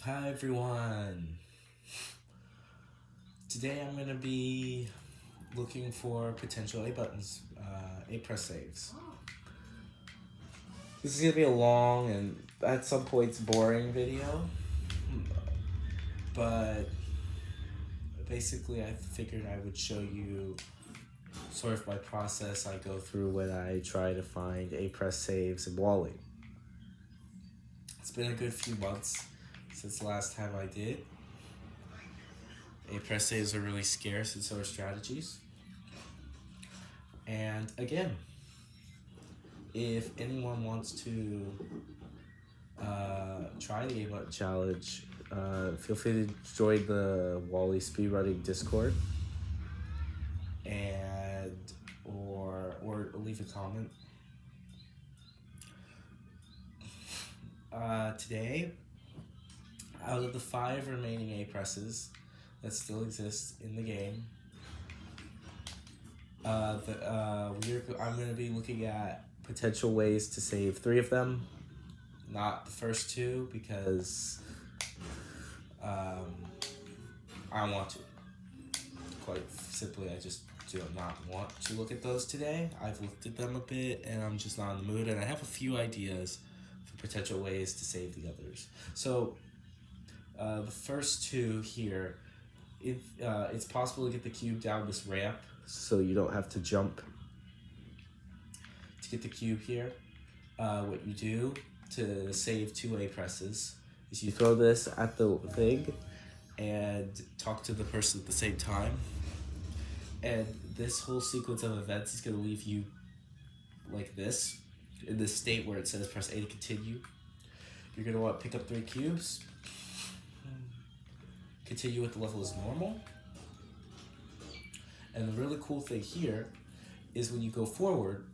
Hi everyone! Today I'm going to be looking for potential A buttons, A press saves. This is going to be a long and at some points boring video, but basically I figured I would show you sort of my process I go through when I try to find A press saves in Wally. It's been a good few months since the last time I did. A press saves are really scarce and so are strategies. And again, if anyone wants to try the A button challenge, feel free to join the Wally speedrunning Discord and or leave a comment. Today, out of the 5 remaining A presses that still exist in the game, I'm going to be looking at potential ways to save 3 of them, not the first 2, because I want to. Quite simply, I just do not want to look at those today. I've looked at them a bit, and I'm just not in the mood, and I have a few ideas for potential ways to save the others. So, the first 2 here, it's possible to get the cube down this ramp, so you don't have to jump to get the cube here. What you do to save 2 A presses is you throw this at the thing and talk to the person at the same time. And this whole sequence of events is going to leave you like this, in this state where it says press A to continue. You're going to want to pick up 3 cubes, continue with the level as normal. And the really cool thing here is when you go forward,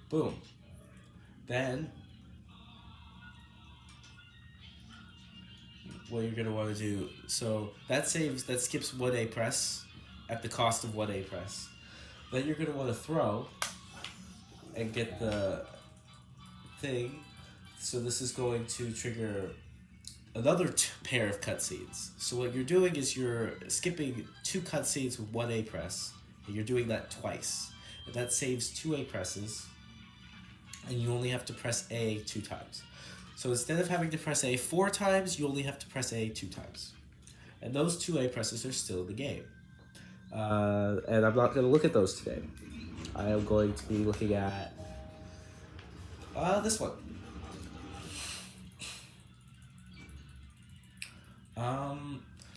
boom, then what you're going to want to do, so that skips 1 A press at the cost of 1 A press. Then you're going to want to throw and get the thing. So this is going to trigger another pair of cutscenes. So what you're doing is you're skipping 2 cutscenes with 1 A press, and you're doing that twice. And that saves 2 A presses, and you only have to press A 2 times. So instead of having to press A 4 times, you only have to press A 2 times. And those 2 A presses are still in the game. And I'm not going to look at those today. I am going to be looking at this one.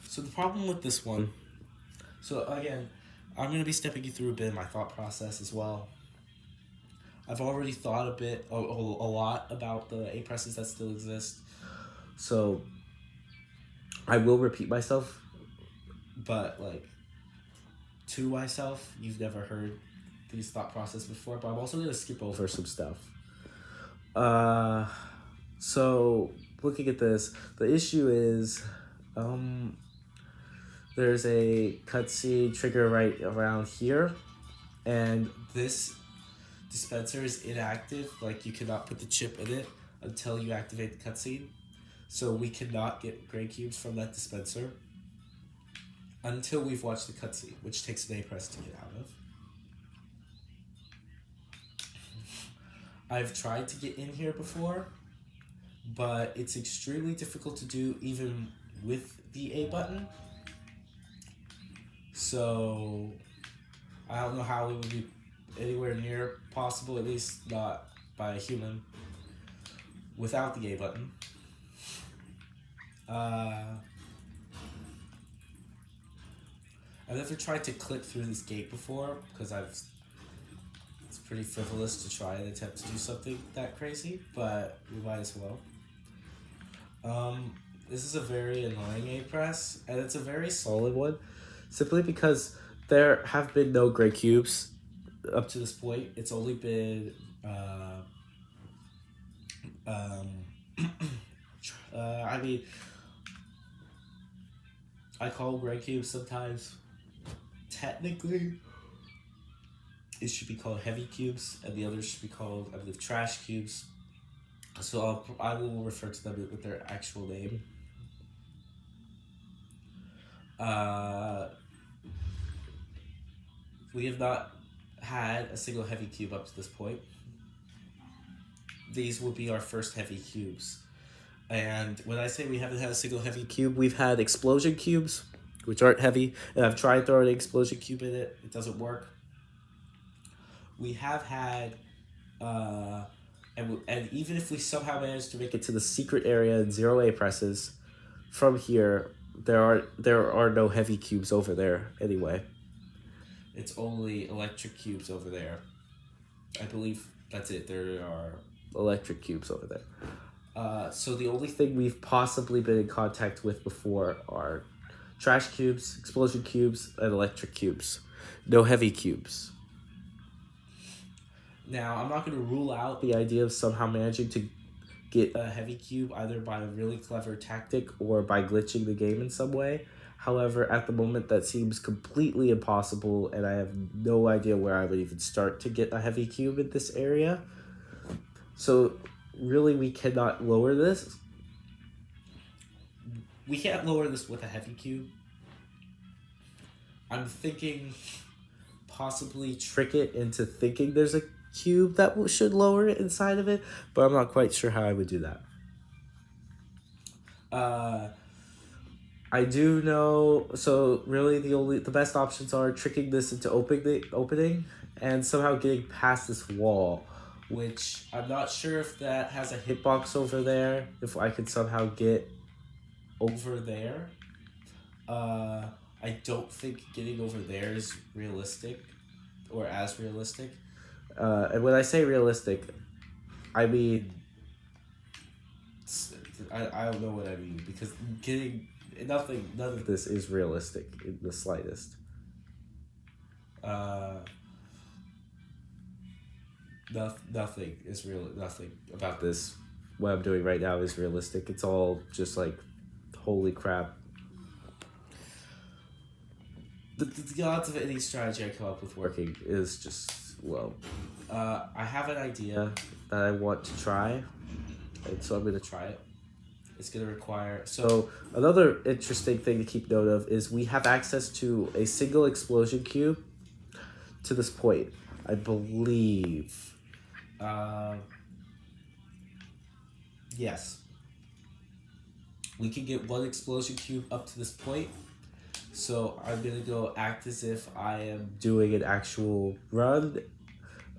So the problem with this one, so again, I'm going to be stepping you through a bit of my thought process as well. I've already thought a lot about the A presses that still exist, so I will repeat myself, but like to myself, you've never heard these thought process before, but I'm also going to skip over some stuff. So looking at this, the issue is, there's a cutscene trigger right around here, and this dispenser is inactive. Like, you cannot put the chip in it until you activate the cutscene. So we cannot get gray cubes from that dispenser until we've watched the cutscene, which takes an A press to get out of. I've tried to get in here before, but it's extremely difficult to do even with the A button. So I don't know how it would be anywhere near possible, at least not by a human, without the A button. I've never tried to click through this gate before, because it's pretty frivolous to try and attempt to do something that crazy, but we might as well. This is a very annoying A press, and it's a very solid one, simply because there have been no gray cubes up to this point. It's only been I mean, I call gray cubes sometimes. Technically, it should be called heavy cubes, and the others should be called, I believe, trash cubes. So I will refer to them with their actual name. Uh, we have not had a single heavy cube up to this point. These will be our first heavy cubes. And when I say we haven't had a single heavy cube, we've had explosion cubes, which aren't heavy. And I've tried throwing an explosion cube in it. It doesn't work. We have had, and even if we somehow manage to make it to the secret area in 0A presses, from here, there are no heavy cubes over there anyway. It's only electric cubes over there. I believe that's it. There are electric cubes over there. So the only thing we've possibly been in contact with before are trash cubes, explosion cubes, and electric cubes. No heavy cubes. Now, I'm not going to rule out the idea of somehow managing to get a heavy cube either by a really clever tactic or by glitching the game in some way. However, at the moment, that seems completely impossible, and I have no idea where I would even start to get a heavy cube in this area. So, really, we cannot lower this. We can't lower this with a heavy cube. I'm thinking possibly trick it into thinking there's a cube that should lower it inside of it, but I'm not quite sure how I would do that. I do know, so really the best options are tricking this into opening and somehow getting past this wall, which I'm not sure if that has a hitbox over there, if I could somehow get over there. I don't think getting over there is realistic or as realistic. And when I say realistic, I mean, I don't know what I mean, because none of this is realistic in the slightest. Nothing is real. Nothing about this, what I'm doing right now, is realistic. It's all just like, holy crap. The odds of any strategy I come up with working is just low. I have an idea that I want to try, and so I'm going to try it. It's going to require... So another interesting thing to keep note of is we have access to a single explosion cube to this point, I believe. Yes. We can get one explosion cube up to this point. So I'm going to go act as if I am doing an actual run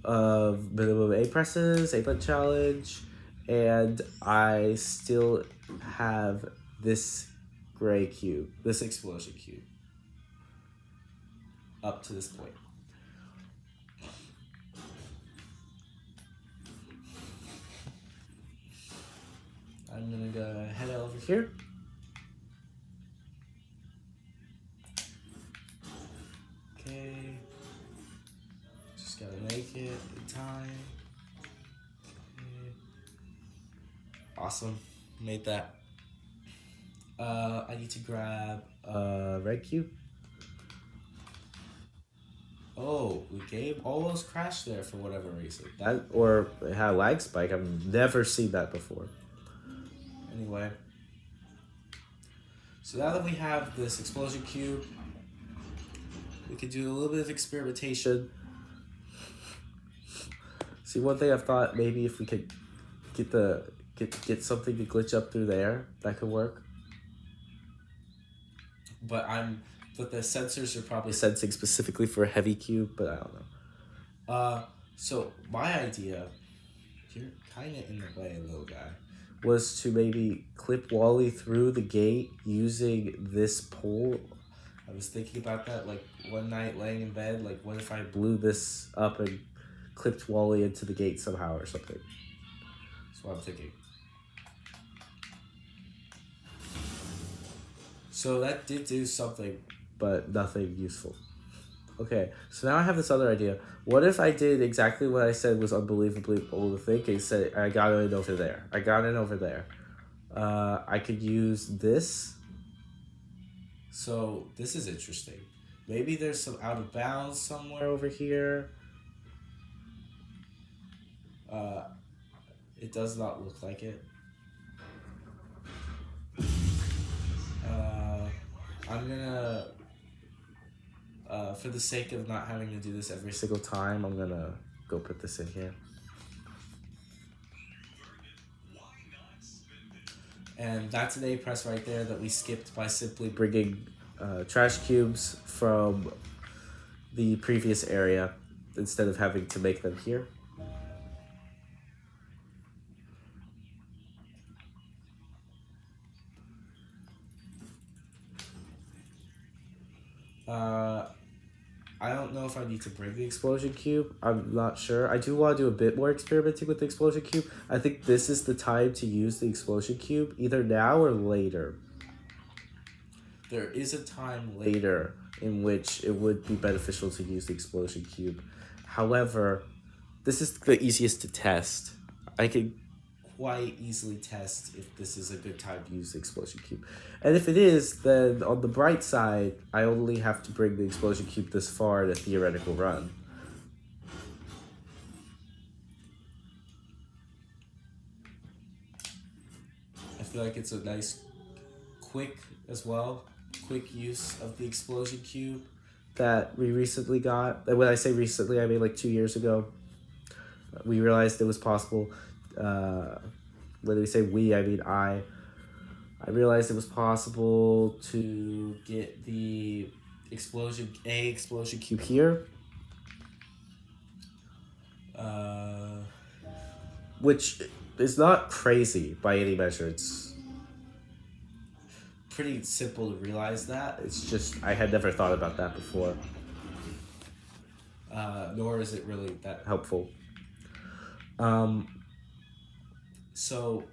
of minimum A presses, 8-button challenge, and I still have this gray cube, this explosion cube, up to this point. I'm gonna go head over here. Okay. Just gotta make it in time. Okay. Awesome. Made that. I need to grab a red cube. Oh, the game almost crashed there for whatever reason. That, or it had a lag spike. I've never seen that before. Anyway. So now that we have this explosion cube, we can do a little bit of experimentation. See, one thing I've thought, maybe if we could get something to glitch up through there, that could work. But the sensors are probably sensing specifically for a heavy cube, but I don't know. So my idea, you're kind of in the way, little guy, was to maybe clip Wally through the gate using this pole. I was thinking about that, like, one night laying in bed, like, what if I blew this up and clipped Wally into the gate somehow or something? That's what I'm thinking. So that did do something, but nothing useful. Okay, so now I have this other idea. What if I did exactly what I said was unbelievably old to think? I said, I got it over there. I got it over there. I could use this. So this is interesting. Maybe there's some out of bounds somewhere over here. It does not look like it. I'm gonna, for the sake of not having to do this every single time, I'm gonna go put this in here. And that's an A press right there that we skipped by simply bringing trash cubes from the previous area instead of having to make them here. I don't know if I need to bring the explosion cube. I'm not sure. I do want to do a bit more experimenting with the explosion cube. I think this is the time to use the explosion cube, either now or later. There is a time later in which it would be beneficial to use the explosion cube. However, this is the easiest to test. I can quite easily test if this is a good time to use the explosion cube. And if it is, then on the bright side, I only have to bring the explosion cube this far in a theoretical run. I feel like it's a nice, quick use of the explosion cube that we recently got. And when I say recently, I mean like 2 years ago. We realized it was possible. When we say we, I mean I realized it was possible to get the explosion cube here, which is not crazy by any measure. It's pretty simple to realize that. It's just I had never thought about that before, nor is it really that helpful. So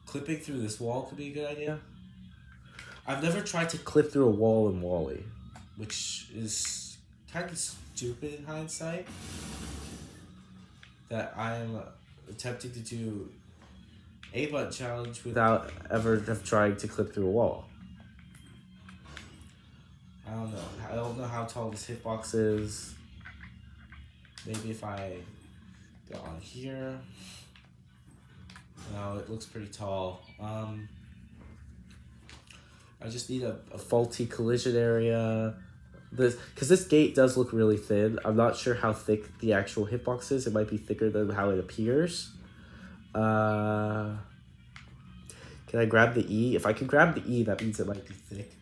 clipping through this wall could be a good idea. I've never tried to clip through a wall in Wall-E, which is kind of stupid in hindsight. That I'm attempting to do a button challenge without ever have tried to clip through a wall. I don't know. I don't know how tall this hitbox is. Maybe if I go on here. No, it looks pretty tall. I just need a faulty collision area. Because this gate does look really thin. I'm not sure how thick the actual hitbox is. It might be thicker than how it appears. Can I grab the E? If I can grab the E, that means it might be thick.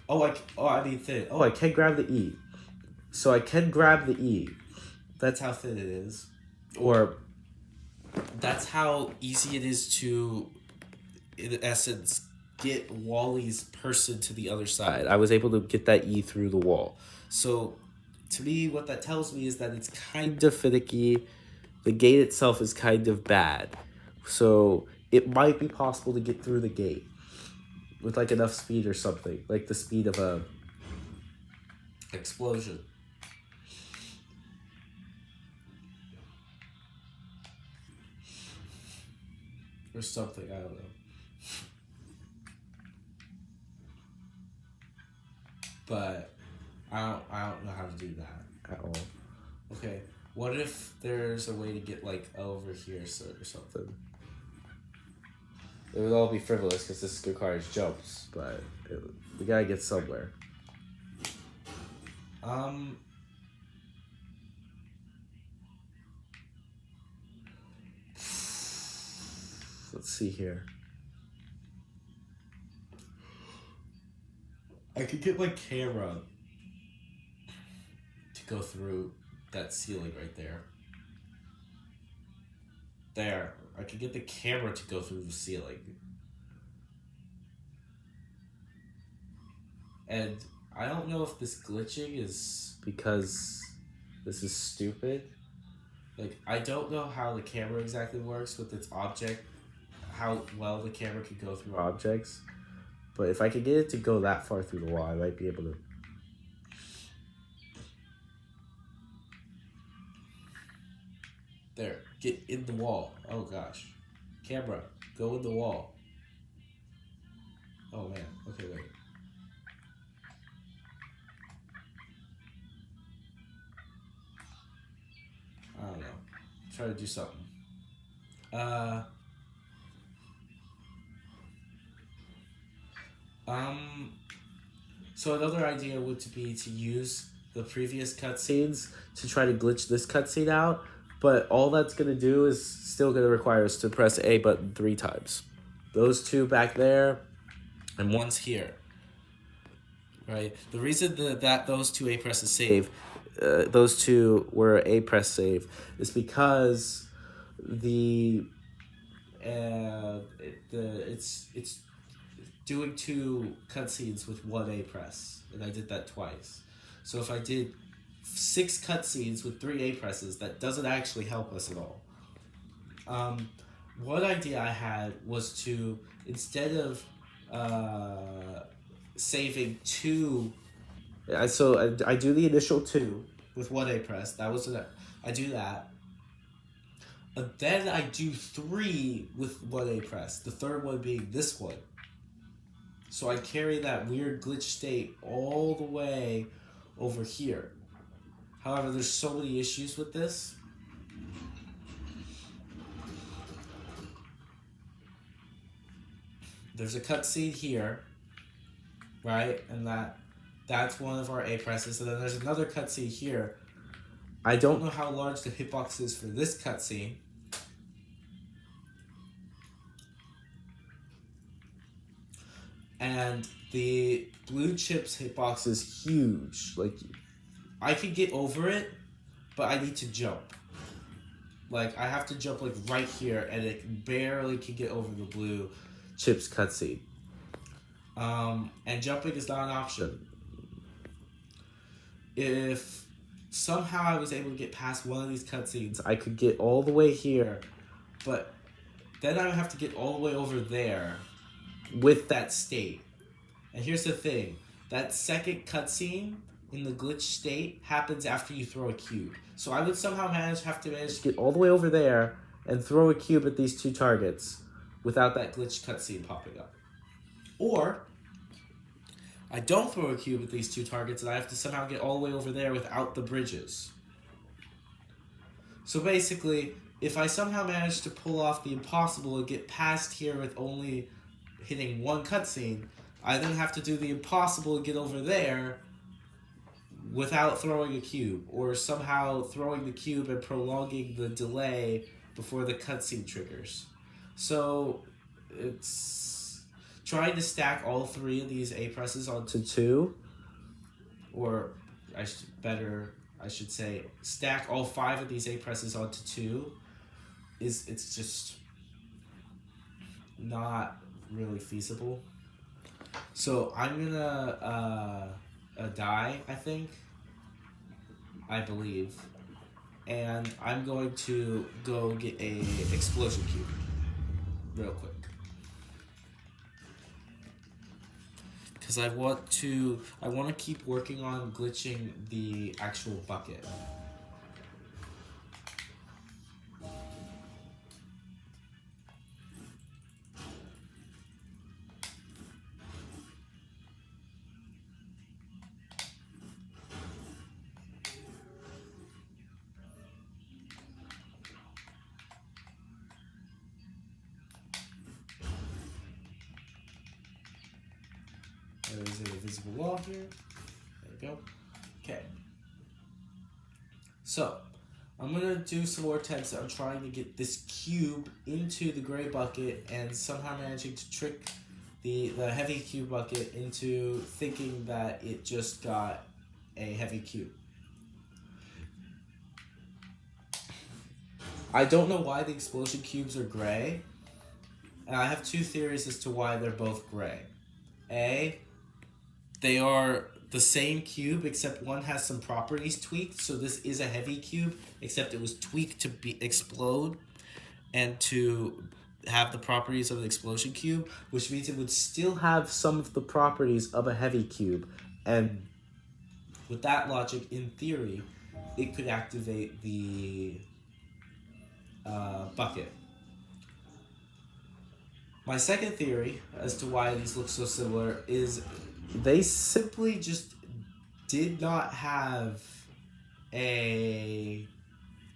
I mean thin. Oh, I can grab the E. So I can grab the E. That's how thin it is. Or that's how easy it is to, in essence, get Wall-E's person to the other side. I was able to get that E through the wall. So, to me, what that tells me is that it's kind of finicky. The gate itself is kind of bad. So, it might be possible to get through the gate with, like, enough speed or something. Like the speed of a explosion. Or something, I don't know. But I don't know how to do that at all. Okay, what if there's a way to get like over here or something? It would all be frivolous because this requires jumps, but we gotta get somewhere. Let's see here. I could get my camera to go through that ceiling right there. There. I could get the camera to go through the ceiling. And I don't know if this glitching is because this is stupid. Like, I don't know how the camera exactly works with its object, how well the camera can go through objects. But if I could get it to go that far through the wall, I might be able to. There. Get in the wall. Oh, gosh. Camera. Go in the wall. Oh, man. Okay, wait. try to do something. Uh, so another idea would be to use the previous cutscenes to try to glitch this cutscene out, but all that's going to do is still going to require us to press A button 3 times. Those two back there, and one's here. Right? The reason that those two A presses save, those two were A press save, is because it's doing 2 cutscenes with 1 A press, and I did that twice. So if I did 6 cutscenes with 3 A presses, that doesn't actually help us at all. One idea I had was to, instead of saving 2, I do the initial 2 with 1 A press. I do that. And then I do 3 with 1 A press. The third one being this one. So I carry that weird glitch state all the way over here. However, there's so many issues with this. There's a cutscene here, right? And that's one of our A presses. And then there's another cutscene here. I don't know how large the hitbox is for this cutscene. And the blue chips hitbox is huge. Like, I could get over it, but I need to jump. Like, I have to jump like right here, and it barely can get over the blue chips cutscene. And jumping is not an option. If somehow I was able to get past one of these cutscenes, I could get all the way here, but then I would have to get all the way over there with that state. And here's the thing, that second cutscene in the glitch state happens after you throw a cube. So I would somehow have to manage to get all the way over there and throw a cube at these 2 targets without that glitch cutscene popping up. Or I don't throw a cube at these 2 targets and I have to somehow get all the way over there without the bridges. So basically, if I somehow manage to pull off the impossible and get past here with only hitting 1 cutscene, I then have to do the impossible and get over there without throwing a cube, or somehow throwing the cube and prolonging the delay before the cutscene triggers. So it's trying to stack all 3 of these A presses onto 2, or I should say stack all 5 of these A presses onto 2. It's just not really feasible. So I'm gonna die, I believe, and I'm going to go get a explosion cube real quick, because I want to keep working on glitching the actual bucket. There's a visible wall here. There we go. Okay. So, I'm going to do some more attempts on trying to get this cube into the gray bucket and somehow managing to trick the heavy cube bucket into thinking that it just got a heavy cube. I don't know why the explosion cubes are gray, and I have 2 theories as to why they're both gray. A, they are the same cube, except one has some properties tweaked, so this is a heavy cube, except it was tweaked to explode and to have the properties of an explosion cube, which means it would still have some of the properties of a heavy cube. And with that logic, in theory, it could activate the bucket. My second theory as to why these look so similar is they simply just did not have a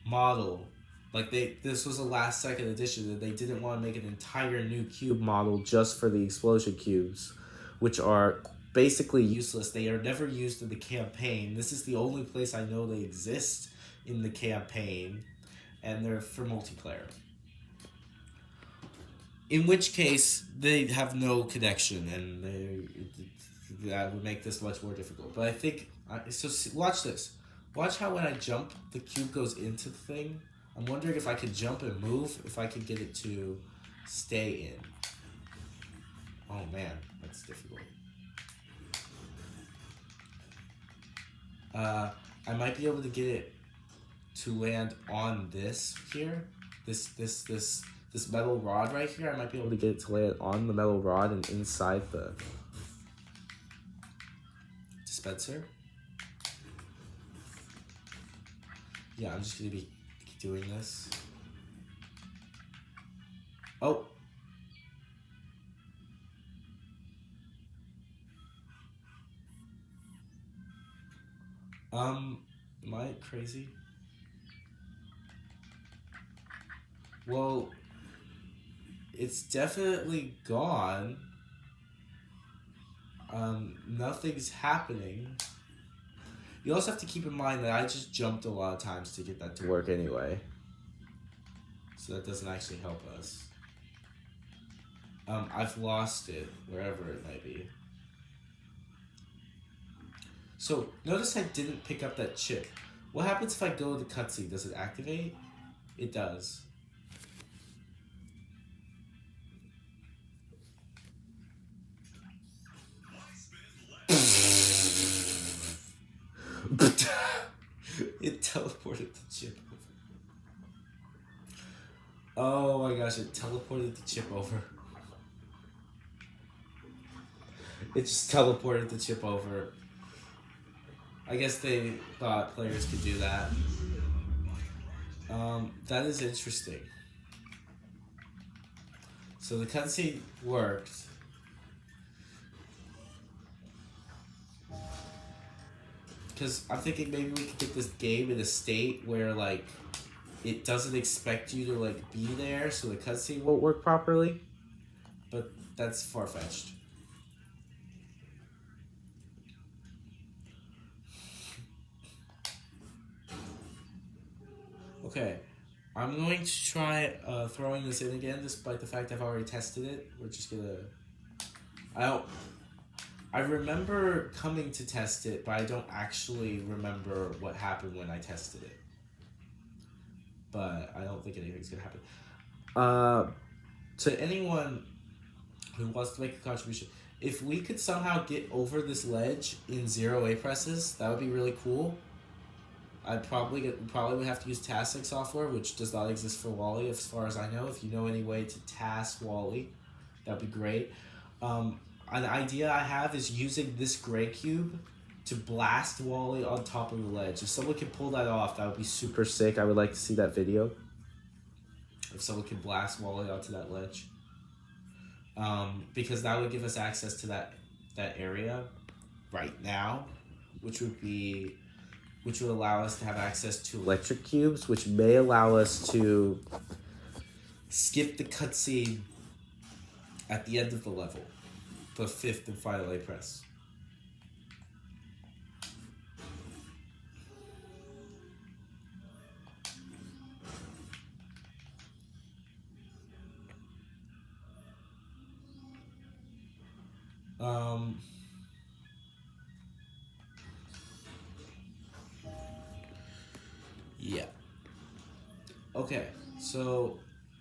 model Like this was a last second addition, and they didn't want to make an entire new cube model just for the explosion cubes, which are basically useless. They are never used in the campaign. This is the only place I know they exist in the campaign, and they're for multiplayer. In which case, they have no connection, and that would make this much more difficult. But I think so. Watch this. Watch how when I jump, the cube goes into the thing. I'm wondering if I could jump and move, if I could get it to stay in. Oh man, that's difficult. I might be able to get it to land on this here. This metal rod right here. I might be able to get it to land on the metal rod and inside the dispenser. Yeah, I'm just gonna be doing this. Oh. Am I crazy? Well, it's definitely gone. Nothing's happening. You also have to keep in mind that I just jumped a lot of times to get that to work anyway. So that doesn't actually help us. I've lost it, wherever it might be. So, notice I didn't pick up that chip. What happens if I go to the cutscene? Does it activate? It does. It teleported the chip over. Oh my gosh, it teleported the chip over. It just teleported the chip over. I guess they thought players could do that. That is interesting. So the cutscene worked. Because I'm thinking maybe we could get this game in a state where, like, it doesn't expect you to, like, be there, so the cutscene won't work properly. But that's far-fetched. Okay, I'm going to try throwing this in again, despite the fact I've already tested it. We're just gonna... I remember coming to test it, but I don't actually remember what happened when I tested it. But I don't think anything's gonna happen. To anyone who wants to make a contribution, if we could somehow get over this ledge in 0 A presses, that would be really cool. I'd probably would have to use tasking software, which does not exist for Wally, as far as I know. If you know any way to task Wally, that'd be great. An idea I have is using this gray cube to blast Wally on top of the ledge. If someone can pull that off, that would be super sick. I would like to see that video. If someone can blast Wally onto that ledge. Because that would give us access to that area right now, which would allow us to have access to electric cubes, which may allow us to skip the cutscene at the end of the level, the 5th and final A press. Yeah. Okay, so,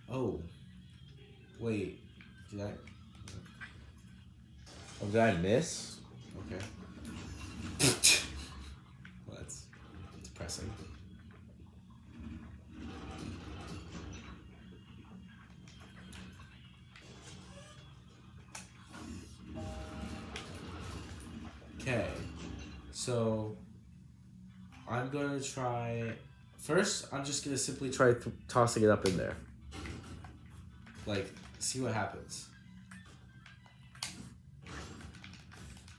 oh, wait, did I miss? Okay. Well, that's depressing. Okay, so I'm going to try... First, I'm just going to simply try tossing it up in there. Like, see what happens.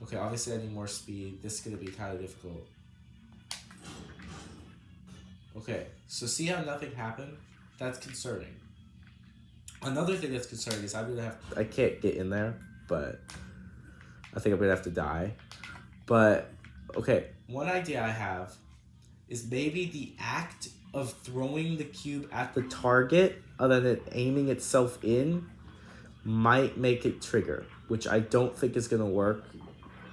Okay, obviously I need more speed. This is going to be kind of difficult. Okay, so see how nothing happened? That's concerning. Another thing that's concerning is I can't get in there, but I think I'm gonna have to die. But okay, one idea I have is maybe the act of throwing the cube at the target, other than it aiming itself in, might make it trigger, which I don't think is gonna work.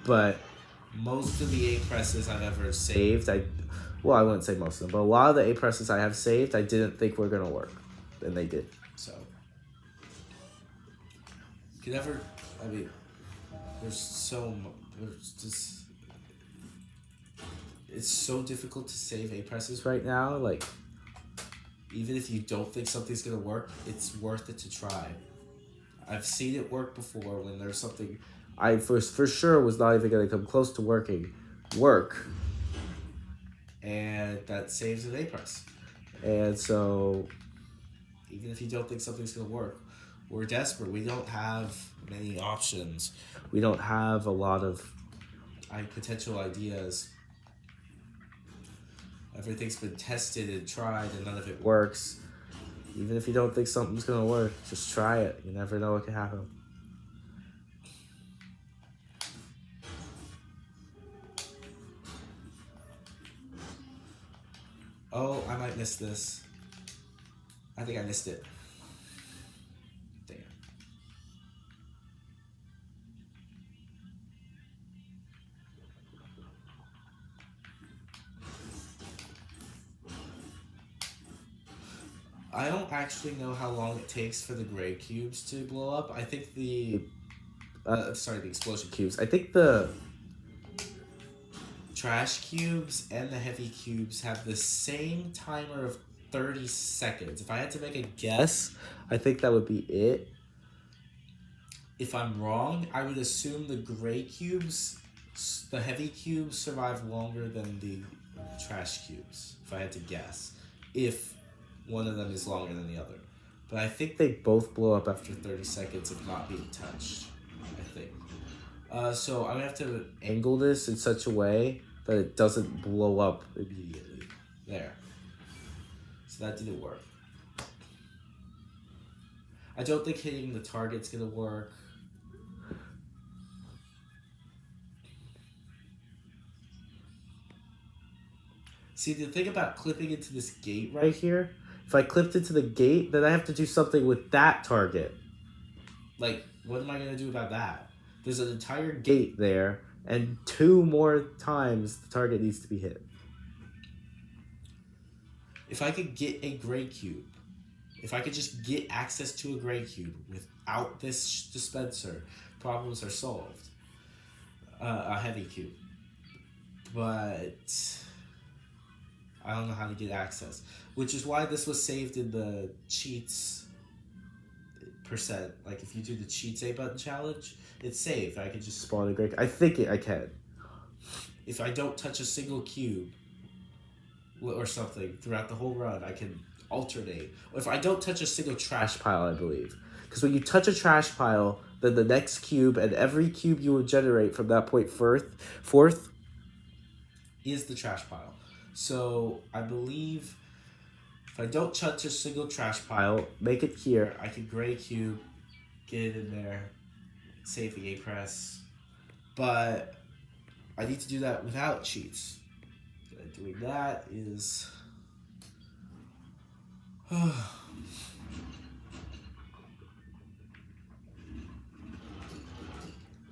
But most of the A presses I've ever saved, I wouldn't say most of them, but a lot of the A presses I have saved, I didn't think were gonna work, and they did. So you can never. I mean, there's just. It's so difficult to save A presses right now. Like, even if you don't think something's gonna work, it's worth it to try. I've seen it work before when there's something I for sure was not even gonna come close to work, and that saves an A press. And so, even if you don't think something's gonna work, we're desperate. We don't have many options. We don't have a lot of potential ideas. Everything's been tested and tried and none of it works. Even if you don't think something's gonna work, just try it. You never know what can happen. Oh, I might miss this. I think I missed it. Damn. I don't actually know how long it takes for the gray cubes to blow up. I think the explosion cubes. I think the trash cubes and the heavy cubes have the same timer of 30 seconds. If I had to make a guess, I think that would be it. If I'm wrong, I would assume the gray cubes, the heavy cubes survive longer than the trash cubes, if I had to guess. If one of them is longer than the other. But I think they both blow up after 30 seconds of not being touched, I think. So I'm going to have to angle this in such a way that it doesn't blow up immediately. There. So that didn't work. I don't think hitting the target's going to work. See, the thing about clipping into this gate right here, if I clipped into the gate, then I have to do something with that target. Like, what am I going to do about that? There's an entire gate there, and 2 more times the target needs to be hit. If I could get a gray cube, if I could just get access to a gray cube without this dispenser, problems are solved. A heavy cube. But I don't know how to get access, which is why this was saved in the cheats percent. Like, if you do the cheats A button challenge, it's saved. I can just spawn a gray. I think I can. If I don't touch a single cube or something throughout the whole run, I can alternate. If I don't touch a single trash pile, I believe. Because when you touch a trash pile, then the next cube and every cube you will generate from that point forth is the trash pile. So I believe if I don't touch a single trash pile, make it here, I can gray cube, get it in there, save the A press. But I need to do that without cheats. Doing that is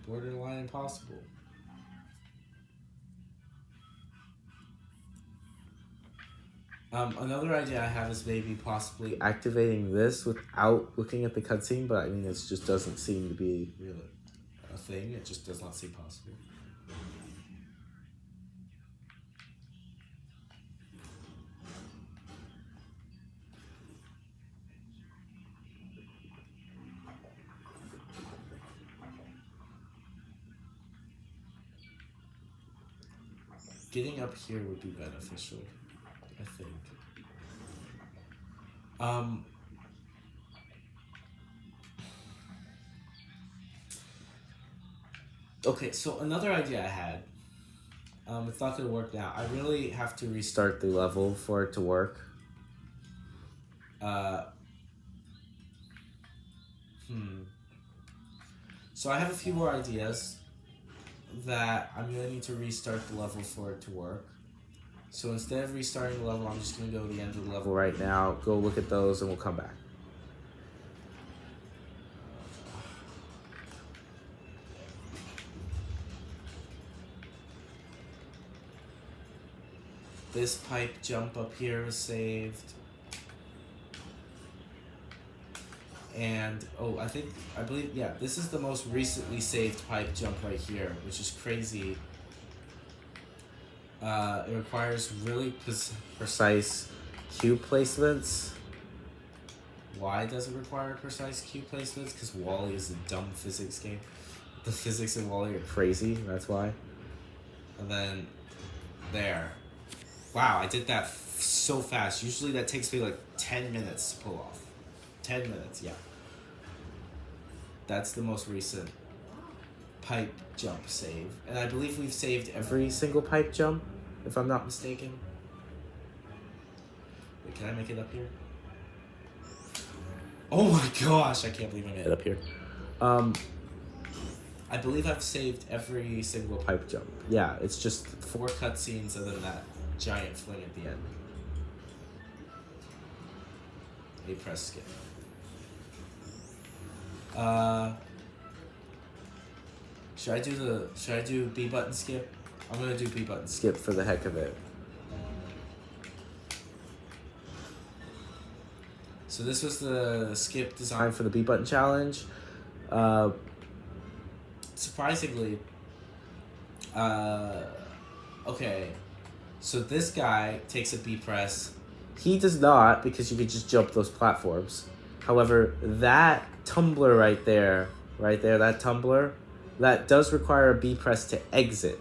borderline impossible. Another idea I have is maybe possibly activating this without looking at the cutscene, but I mean, it just doesn't seem to be really a thing. It just does not seem possible. Getting up here would be beneficial, I think. Okay, so another idea I had, it's not gonna work now. I really have to restart the level for it to work. Uh, So I have a few more ideas that I'm going to need to restart the level for it to work. So instead of restarting the level, I'm just going to go to the end of the level right now, go look at those, and we'll come back. This pipe jump up here was saved. And, I believe, yeah, this is the most recently saved pipe jump right here, which is crazy. It requires really precise cube placements. Why does it require precise cube placements? Because Wall-E is a dumb physics game. The physics in Wall-E are crazy, that's why. And then, there. Wow, I did that so fast. Usually that takes me like 10 minutes to pull off. 10 minutes, yeah. That's the most recent pipe jump save. And I believe we've saved every single pipe jump, if I'm not mistaken. Wait, can I make it up here? Oh my gosh, I can't believe I made it up here. I believe I've saved every single pipe jump. Yeah, it's just 4 cutscenes and then that giant fling at the end. A press skip. Should I do B button skip? I'm gonna do B button skip for the heck of it. So this was the skip design for the B button challenge. Surprisingly, okay, so this guy takes a B press. He does not, because you could just jump those platforms. However, that tumbler right there, that tumbler, that does require a B press to exit.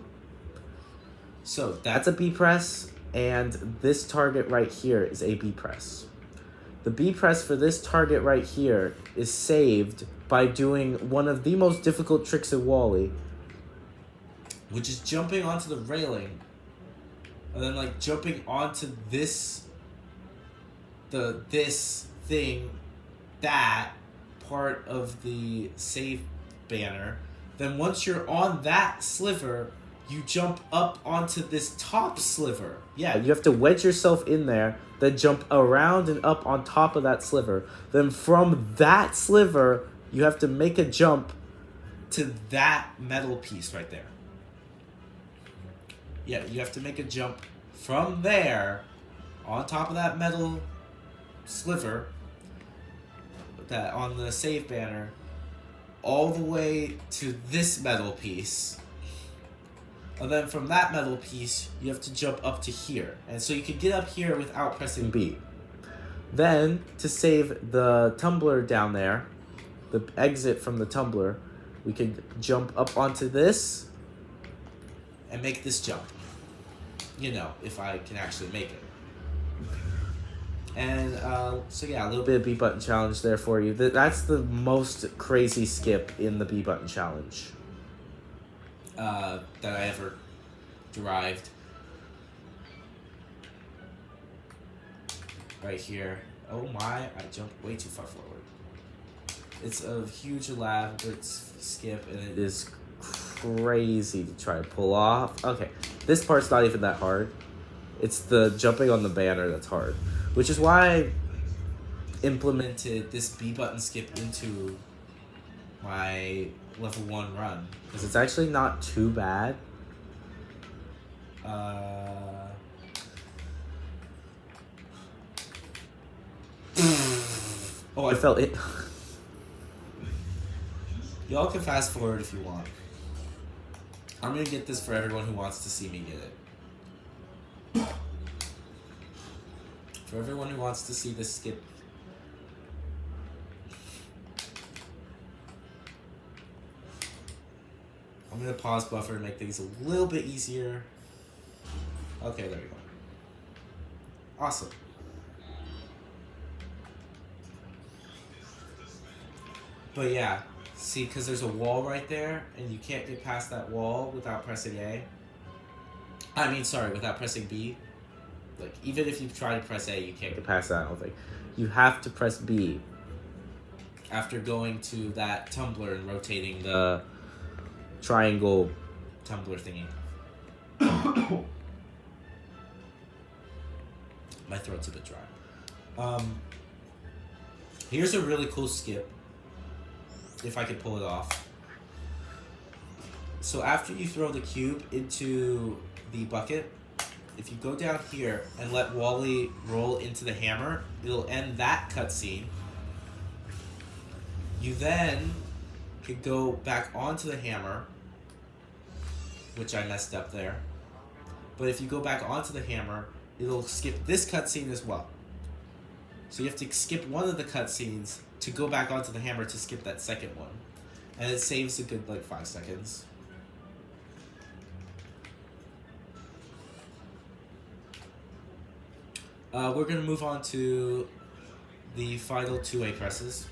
So that's a B press, and this target right here is a B press. The B press for this target right here is saved by doing one of the most difficult tricks in Wall-E, which is jumping onto the railing, and then like jumping onto this thing, that part of the save banner. Then once you're on that sliver, you jump up onto this top sliver. Yeah, you have to wedge yourself in there, then jump around and up on top of that sliver. Then from that sliver, you have to make a jump to that metal piece right there. Yeah, you have to make a jump from there, on top of that metal sliver, that on the save banner, all the way to this metal piece. And then from that metal piece, you have to jump up to here. And so you can get up here without pressing B. Then, to save the tumbler down there, the exit from the tumbler, we can jump up onto this and make this jump. You know, if I can actually make it. And, so yeah, a little bit of B button challenge there for you. That's the most crazy skip in the B button challenge that I ever derived. Right here. Oh my, I jumped way too far forward. It's a huge elaborate skip, and it is crazy to try to pull off. Okay, this part's not even that hard. It's the jumping on the banner that's hard. Which is why I implemented this B button skip into my level 1 run. Because it's actually not too bad. Oh, I felt it. Y'all can fast forward if you want. I'm gonna get this for everyone who wants to see me get it. For everyone who wants to see this skip. I'm gonna pause buffer and make things a little bit easier. Okay, there we go. Awesome. But yeah, see, because there's a wall right there, and you can't get past that wall without pressing A. Without pressing B. Like, even if you try to press A, you can't get past that, I don't think. You have to press B after going to that tumbler and rotating the triangle tumbler thingy. My throat's a bit dry. Here's a really cool skip, if I could pull it off. So after you throw the cube into the bucket, if you go down here and let Wally roll into the hammer, it'll end that cutscene. You then could go back onto the hammer, which I messed up there. But if you go back onto the hammer, it'll skip this cutscene as well. So you have to skip one of the cutscenes to go back onto the hammer to skip that second one. And it saves a good, like, 5 seconds. We're going to move on to the final 2A presses.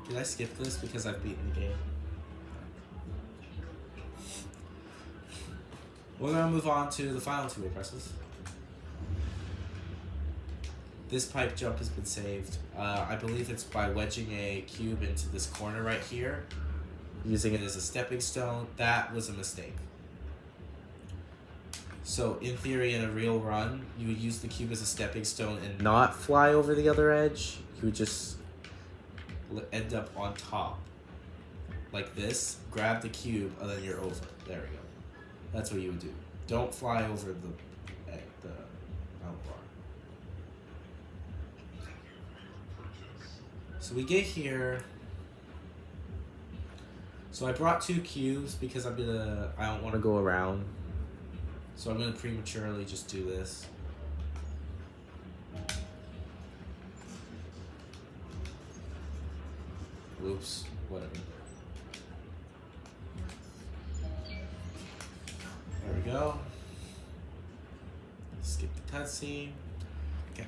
Did I skip this because I've beaten the game? We're going to move on to the final 2A presses. This pipe jump has been saved. I believe it's by wedging a cube into this corner right here, using it as a stepping stone. That was a mistake. So, in theory, in a real run, you would use the cube as a stepping stone and not fly over the other edge. You would just end up on top. Like this. Grab the cube, and then you're over. There we go. That's what you would do. Don't fly over the out bar. So we get here. So I brought 2 cubes because I don't want to go around. So I'm going to prematurely just do this. Oops, whatever. There we go. Skip the cutscene. Okay.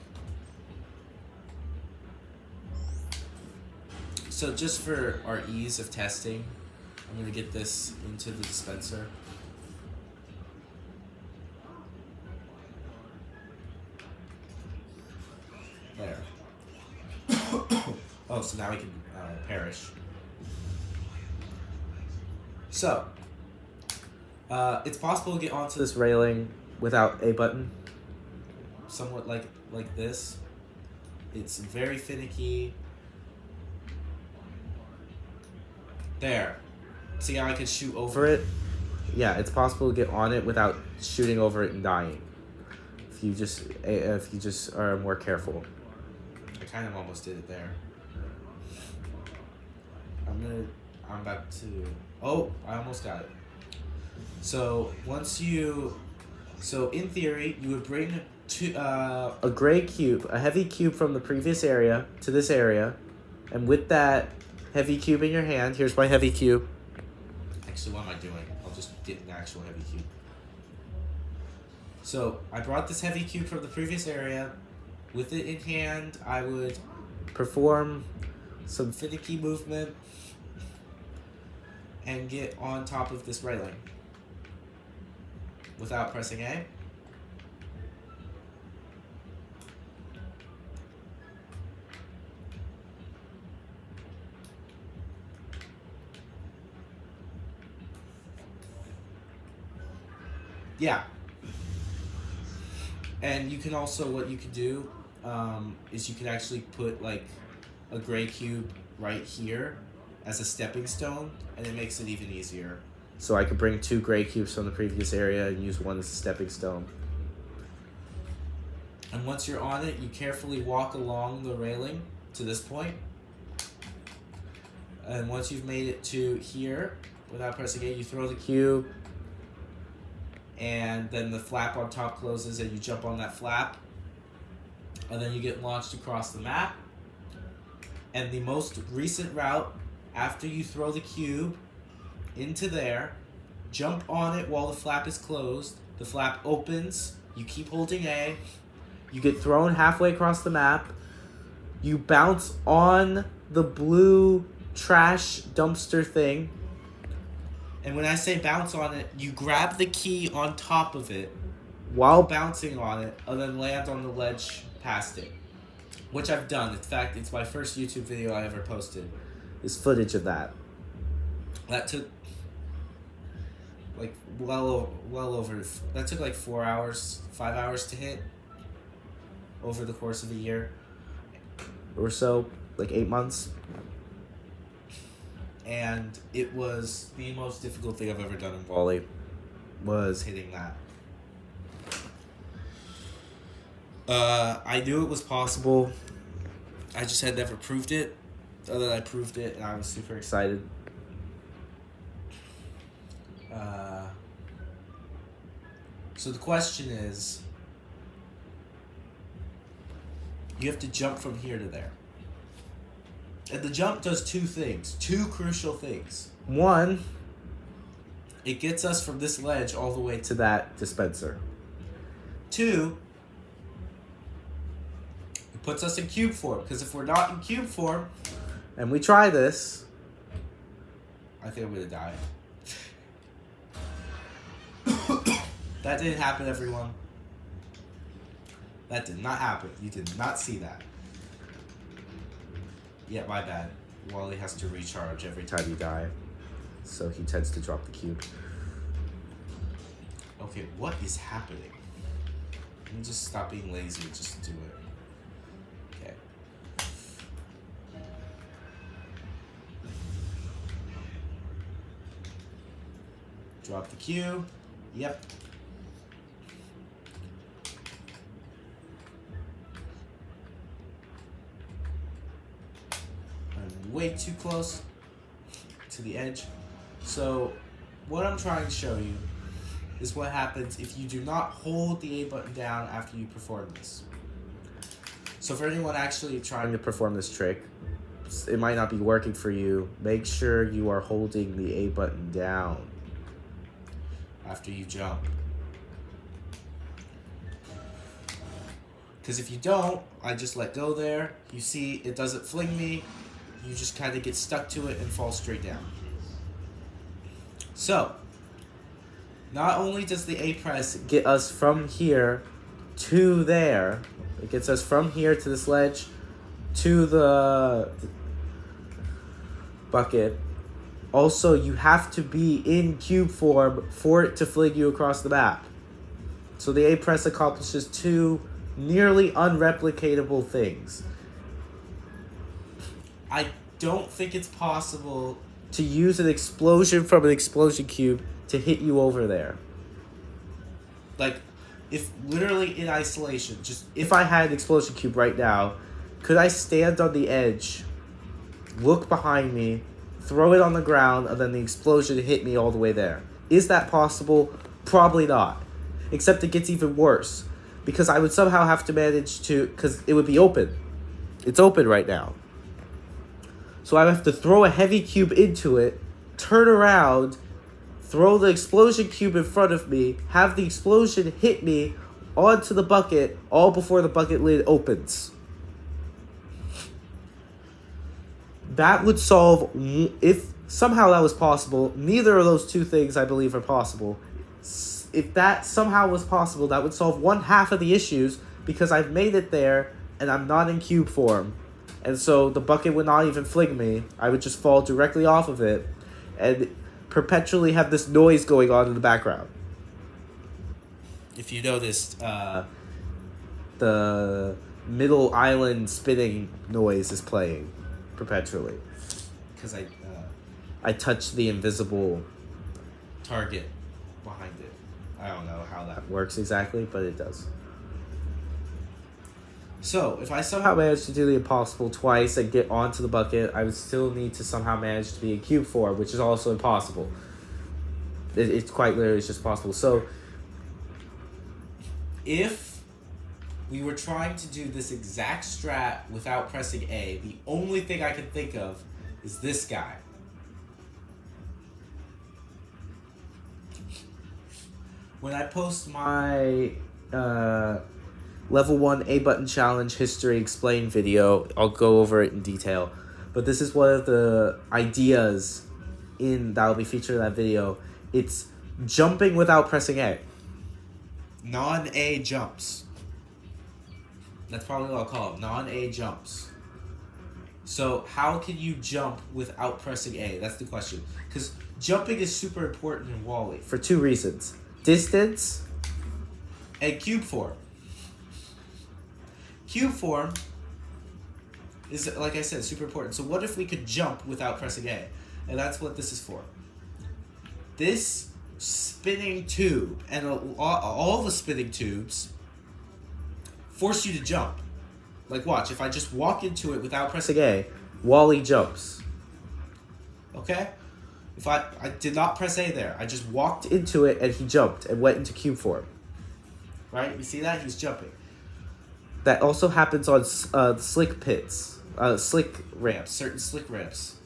So just for our ease of testing, I'm going to get this into the dispenser. There. Oh, so now we can perish. So, it's possible to get onto this railing without a button. Somewhat like this. It's very finicky. There. See how I can shoot over it? Yeah, it's possible to get on it without shooting over it and dying. If you just are more careful. I kind of almost did it there. I'm about to. Oh, I almost got it. So in theory, you would bring a gray cube, a heavy cube from the previous area to this area, and with that heavy cube in your hand, here's my heavy cube. Actually, what am I doing? I'll just get an actual heavy cube. So I brought this heavy cube from the previous area. With it in hand, I would perform some finicky movement and get on top of this railing without pressing A. Yeah. And you can also, what you could do is you could actually put like a gray cube right here as a stepping stone, and it makes it even easier. So I could bring 2 gray cubes from the previous area and use one as a stepping stone. And once you're on it, you carefully walk along the railing to this point. And once you've made it to here, without pressing A, you throw the cube, and then the flap on top closes and you jump on that flap, and then you get launched across the map. And the most recent route, after you throw the cube into there, jump on it while the flap is closed. The flap opens, you keep holding A, you get thrown halfway across the map, you bounce on the blue trash dumpster thing, and when I say bounce on it, you grab the key on top of it, while bouncing on it, and then land on the ledge past it. Which I've done. In fact, it's my first YouTube video I ever posted. Is footage of that. That took like well over. That took like 4 hours, 5 hours to hit over the course of a year or so, like 8 months. And it was the most difficult thing I've ever done in volley, was hitting that. I knew it was possible. I just had never proved it. And then I proved it, and I was super excited. So the question is, you have to jump from here to there. And the jump does two things, two crucial things. One, it gets us from this ledge all the way to that dispenser. Two, it puts us in cube form, because if we're not in cube form, and we try this, I think I'm going to die. That didn't happen, everyone. That did not happen. You did not see that. Yeah, my bad. Wally has to recharge every time you die, so he tends to drop the cube. Okay, what is happening? Let me just stop being lazy and just do it. Okay. Drop the cube. Yep. I'm way too close to the edge. So what I'm trying to show you is what happens if you do not hold the A button down after you perform this. So for anyone actually trying to perform this trick, it might not be working for you. Make sure you are holding the A button down after you jump. Because if you don't, I just let go there. You see, it doesn't fling me. You just kind of get stuck to it and fall straight down. So, not only does the A press get us from here to there, it gets us from here to this ledge to the bucket. Also, you have to be in cube form for it to fling you across the map. So the A press accomplishes two nearly unreplicatable things. I don't think it's possible to use an explosion from an explosion cube to hit you over there. Like, if literally in isolation, just if I had an explosion cube right now, could I stand on the edge, look behind me, throw it on the ground, and then the explosion hit me all the way there? Is that possible? Probably not. Except it gets even worse, because I would somehow have to manage to, because it would be open. It's open right now. So I would have to throw a heavy cube into it, turn around, throw the explosion cube in front of me, have the explosion hit me onto the bucket, all before the bucket lid opens. That would solve, if somehow that was possible, neither of those two things I believe are possible. If that somehow was possible, that would solve one half of the issues, because I've made it there and I'm not in cube form. And so the bucket would not even fling me. I would just fall directly off of it and perpetually have this noise going on in the background. If you noticed, the middle island spinning noise is playing perpetually, because I touched the invisible target behind it. I don't know how that works exactly, but it does. So, if I somehow manage to do the impossible twice and get onto the bucket, I would still need to somehow manage to be in cube form, which is also impossible. It's quite literally just possible. So, if we were trying to do this exact strat without pressing A, the only thing I can think of is this guy. When I post my Level 1 A Button Challenge History Explained video, I'll go over it in detail. But this is one of the ideas that will be featured in that video. It's jumping without pressing A. non-A jumps. That's probably what I'll call them, non-A jumps. So how can you jump without pressing A? That's the question. Because jumping is super important in Wall-E for two reasons. Distance and cube form. Cube form is, like I said, super important. So what if we could jump without pressing A? And that's what this is for. This spinning tube and all the spinning tubes force you to jump. Like watch, if I just walk into it without pressing A, Wall-E jumps. Okay? If I did not press A there, I just walked into it and he jumped and went into cube form. Right? You see that? He's jumping. That also happens on slick pits, slick ramps, certain slick ramps.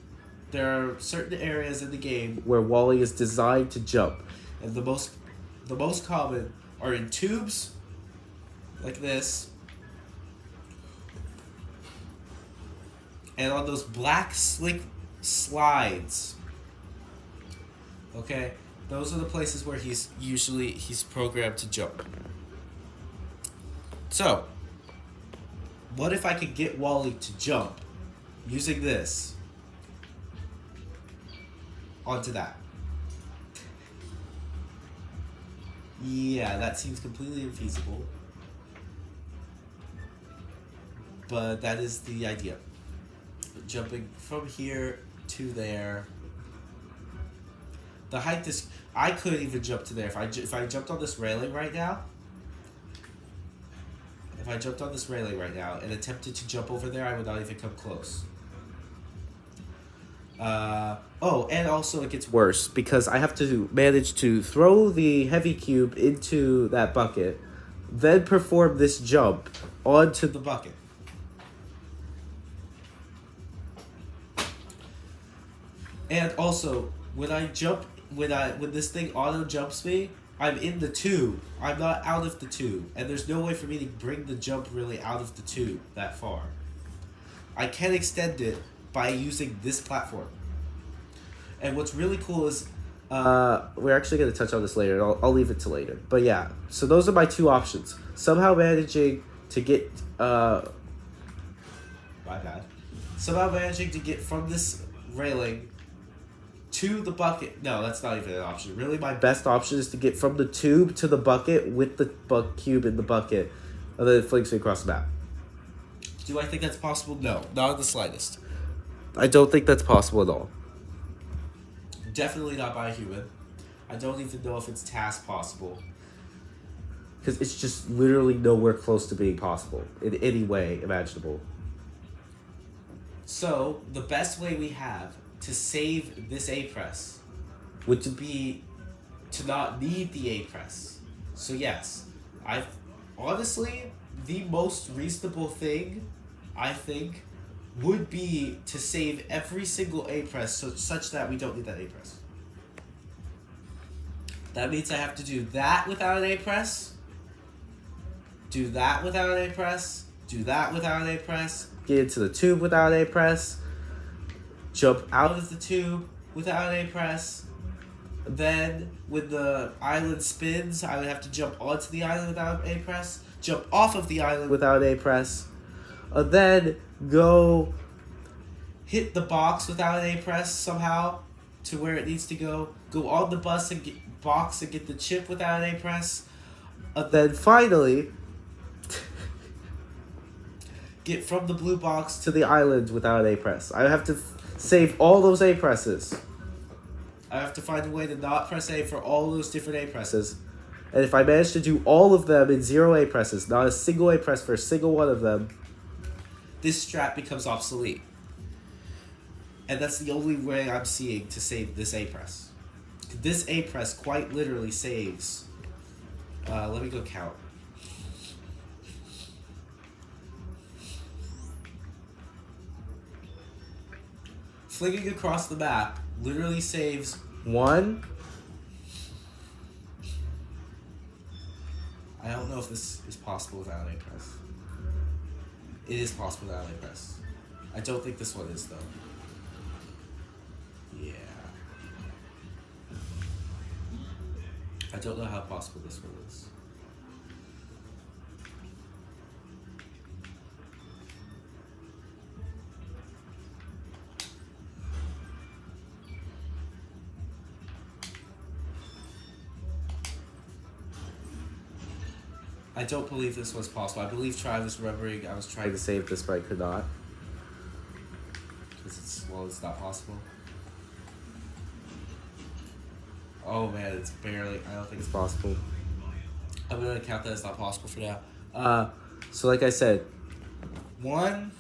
There are certain areas in the game where Wall-E is designed to jump. And the most common are in tubes, like this, and on those black slick slides. Okay? Those are the places where he's programmed to jump. So, what if I could get Wall-E to jump using this onto that? Yeah, that seems completely infeasible. But that is the idea. Jumping from here to there. The height is... I couldn't even jump to there. If I jumped on this railing right now... If I jumped on this railing right now and attempted to jump over there, I would not even come close. Oh, and also it gets worse because I have to manage to throw the heavy cube into that bucket, then perform this jump onto the bucket. And also, when I jump, when this thing auto jumps me, I'm in the tube. I'm not out of the tube, and there's no way for me to bring the jump really out of the tube that far. I can extend it by using this platform. And what's really cool is, we're actually going to touch on this later, and I'll leave it to later. But yeah, so those are my two options. Somehow managing to get, my bad. Somehow managing to get from this railing to the bucket. No, that's not even an option. Really, my best option is to get from the tube to the bucket with the cube in the bucket, and then it flings me across the map. Do I think that's possible? No, not in the slightest. I don't think that's possible at all. Definitely not by a human. I don't even know if it's task possible. Because it's just literally nowhere close to being possible in any way imaginable. So, the best way we have to save this A-press would be to not need the A-press. So yes, honestly, the most reasonable thing, I think, would be to save every single A-press such that we don't need that A-press. That means I have to do that without an A-press, do that without an A-press, do that without an A-press, get into the tube without an A-press, jump out of the tube without an A-press. Then, when the island spins, I would have to jump onto the island without an A-press, jump off of the island without an A-press, and then go hit the box without an A-press somehow to where it needs to go on the bus and get the chip without an A-press, and then finally get from the blue box to the island without an A-press. I have to save all those A-presses. I have to find a way to not press A for all those different A-presses. And if I manage to do all of them in 0 A-presses, not a single A-press for a single one of them, this strat becomes obsolete. And that's the only way I'm seeing to save this A-press. This A-press quite literally saves... let me go count. Flinging across the map literally saves 1. I don't know if this is possible without an A-press. It is possible without an A-press. I don't think this one is, though. Yeah. I don't know how possible this one is. I don't believe this was possible. I believe Tri was remembering I was trying to save this, but I could not. Because it's not possible. Oh man, it's barely, I don't think it's possible. I'm gonna count that as not possible for now. So like I said, 1,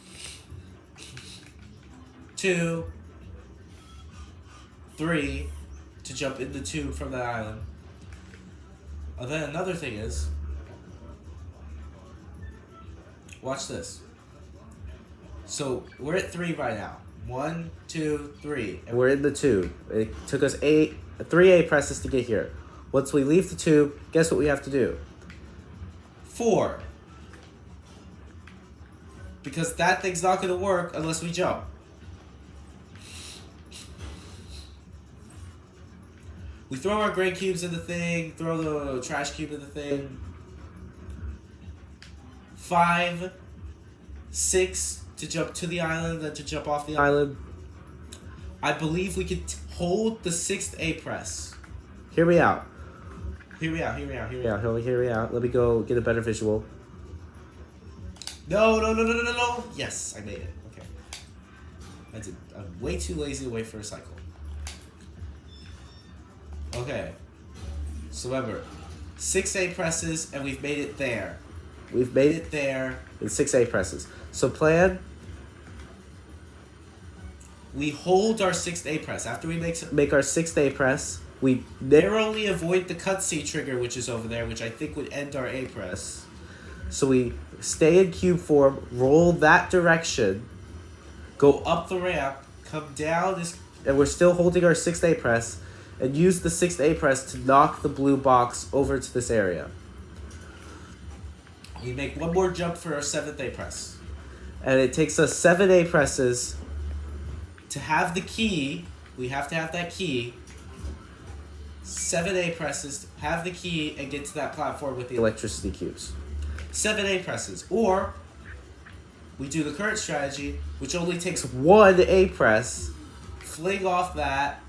2, 3 to jump in the tube from that island. And then another thing is, watch this. So we're at 3 right now. 1, 2, 3, and we're in the tube. It took us 3 A presses to get here. Once we leave the tube, guess what we have to do? 4. Because that thing's not gonna work unless we jump. We throw our gray cubes in the thing, throw the trash cube in the thing. 5, 6 to jump to the island, then to jump off the island. I believe we could hold the 6th A press. Hear me out. Hear me out. Let me go get a better visual. No. Yes, I made it. Okay. I'm way too lazy to wait for a cycle. Okay. So remember, 6 A presses, and we've made it there. We've made it there in 6 A presses. So plan. We hold our 6th A press. After we make our 6th A press, we narrowly avoid the cutscene trigger, which is over there, which I think would end our A press. So we stay in cube form, roll that direction, go up the ramp, come down, and we're still holding our 6th A press, and use the 6th A press to knock the blue box over to this area. We make one more jump for our 7th A press. And it takes us 7 A presses to have the key. We have to have that key. 7 A presses, have the key, and get to that platform with the electricity cubes. 7 A presses. Or we do the current strategy, which only takes 1 A press, fling off that,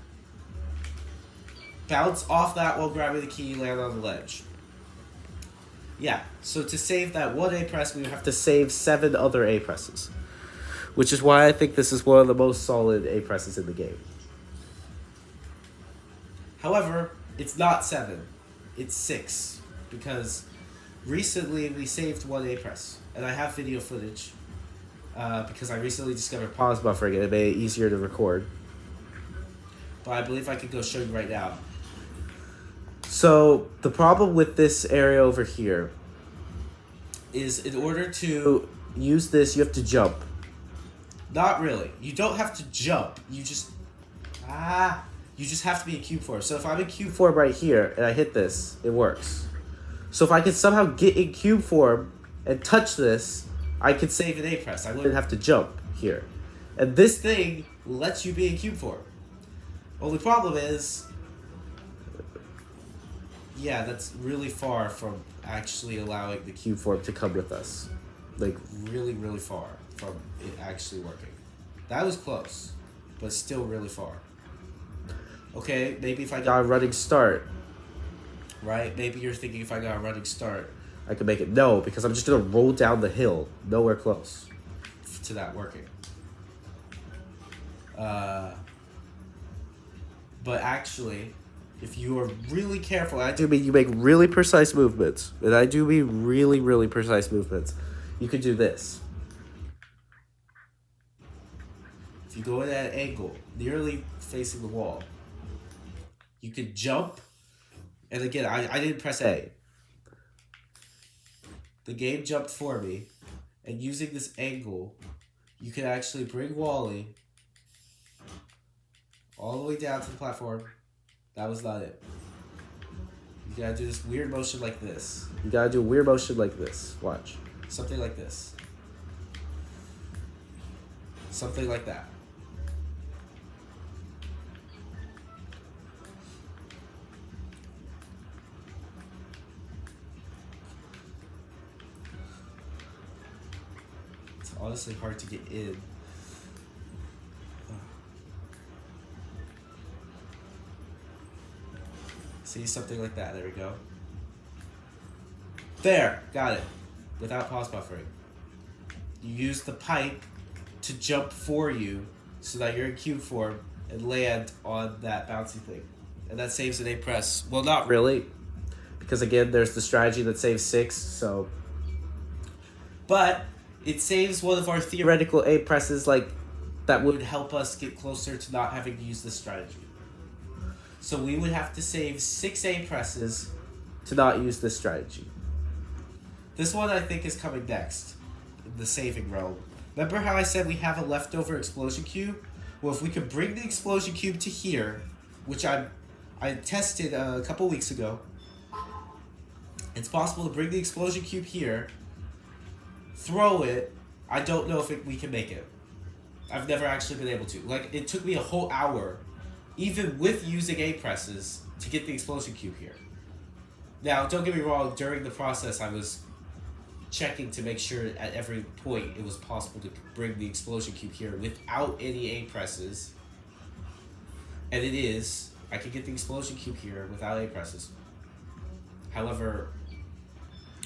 bounce off that while grabbing the key, land on the ledge. Yeah, so to save that 1 A press, we would have to save 7 other A presses. Which is why I think this is one of the most solid A presses in the game. However, it's not 7. It's 6. Because recently we saved 1 A press. And I have video footage. Because I recently discovered pause buffering and it made it easier to record. But I believe I could go show you right now. So, the problem with this area over here is in order to use this, you have to jump. Not really. You don't have to jump. You just have to be in cube form. So if I'm in cube form right here and I hit this, it works. So if I could somehow get in cube form and touch this, I could save an A press. I wouldn't have to jump here. And this thing lets you be in cube form. Only problem is, yeah, that's really far from actually allowing the cube form to come with us. Like, really, really far from it actually working. That was close, but still really far. Okay, maybe if I got a running start, right? Maybe you're thinking if I got a running start, I could make it. No, because I'm just going to roll down the hill. Nowhere close to that working. But actually, if you are really careful, I do mean you make really precise movements, and I do mean really, really precise movements, you could do this. If you go at that angle, nearly facing the wall, you could jump, and again, I didn't press A. The game jumped for me, and using this angle, you can actually bring Wally all the way down to the platform. That was not it. You gotta do this weird motion like this. You gotta do a weird motion like this. Watch. Something like this. Something like that. It's honestly hard to get in. See, something like that. There we go. There, got it. Without pause buffering. You use the pipe to jump for you so that you're in cube form and land on that bouncy thing. And that saves an A press. Well, not really. Because again, there's the strategy that saves 6, so... But it saves one of our theoretical A presses, like, that would help us get closer to not having to use this strategy. So we would have to save 6 A presses to not use this strategy. This one I think is coming next, in the saving realm. Remember how I said we have a leftover explosion cube? Well, if we could bring the explosion cube to here, which I tested a couple weeks ago, it's possible to bring the explosion cube here, throw it. I don't know if we can make it. I've never actually been able to. Like, it took me a whole hour, even with using A presses, to get the explosion cube here. Now, don't get me wrong, during the process I was checking to make sure at every point it was possible to bring the explosion cube here without any A presses. And it is. I can get the explosion cube here without A presses. However,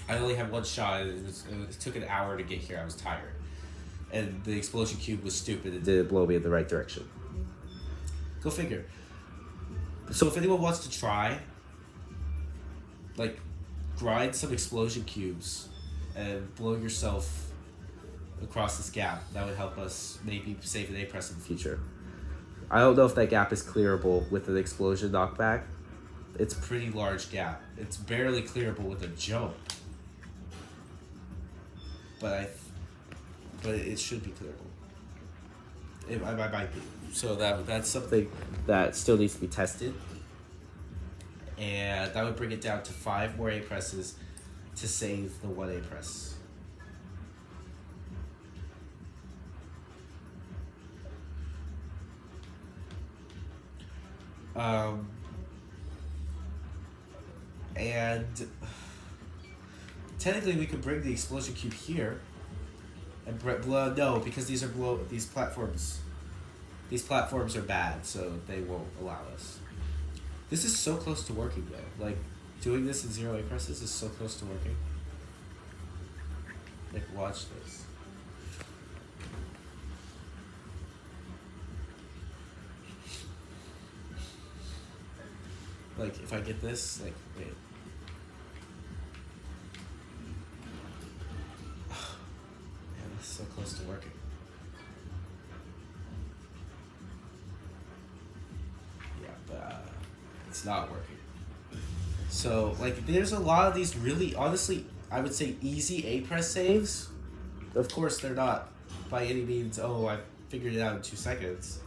I only had one shot. It took an hour to get here. I was tired. And the explosion cube was stupid. It didn't blow me in the right direction. Go figure. So if anyone wants to try, like, grind some explosion cubes and blow yourself across this gap, that would help us maybe save an A press in the future. I don't know if that gap is clearable with an explosion knockback. It's a pretty large gap. It's barely clearable with a jump. But it should be clearable. It might be. So that's something that still needs to be tested. And that would bring it down to 5 more A presses to save the 1 A press. And technically we could bring the explosion cube here and no, because these platforms are bad, so they won't allow us. This is so close to working though. Like, doing this in 0 A presses is so close to working. Like, watch this. Like, if I get this, like, wait. Man, this is so close to working. Yeah, but it's not working. So, like, there's a lot of these really, honestly, I would say easy A press saves. Of course, they're not by any means, oh, I figured it out in 2 seconds.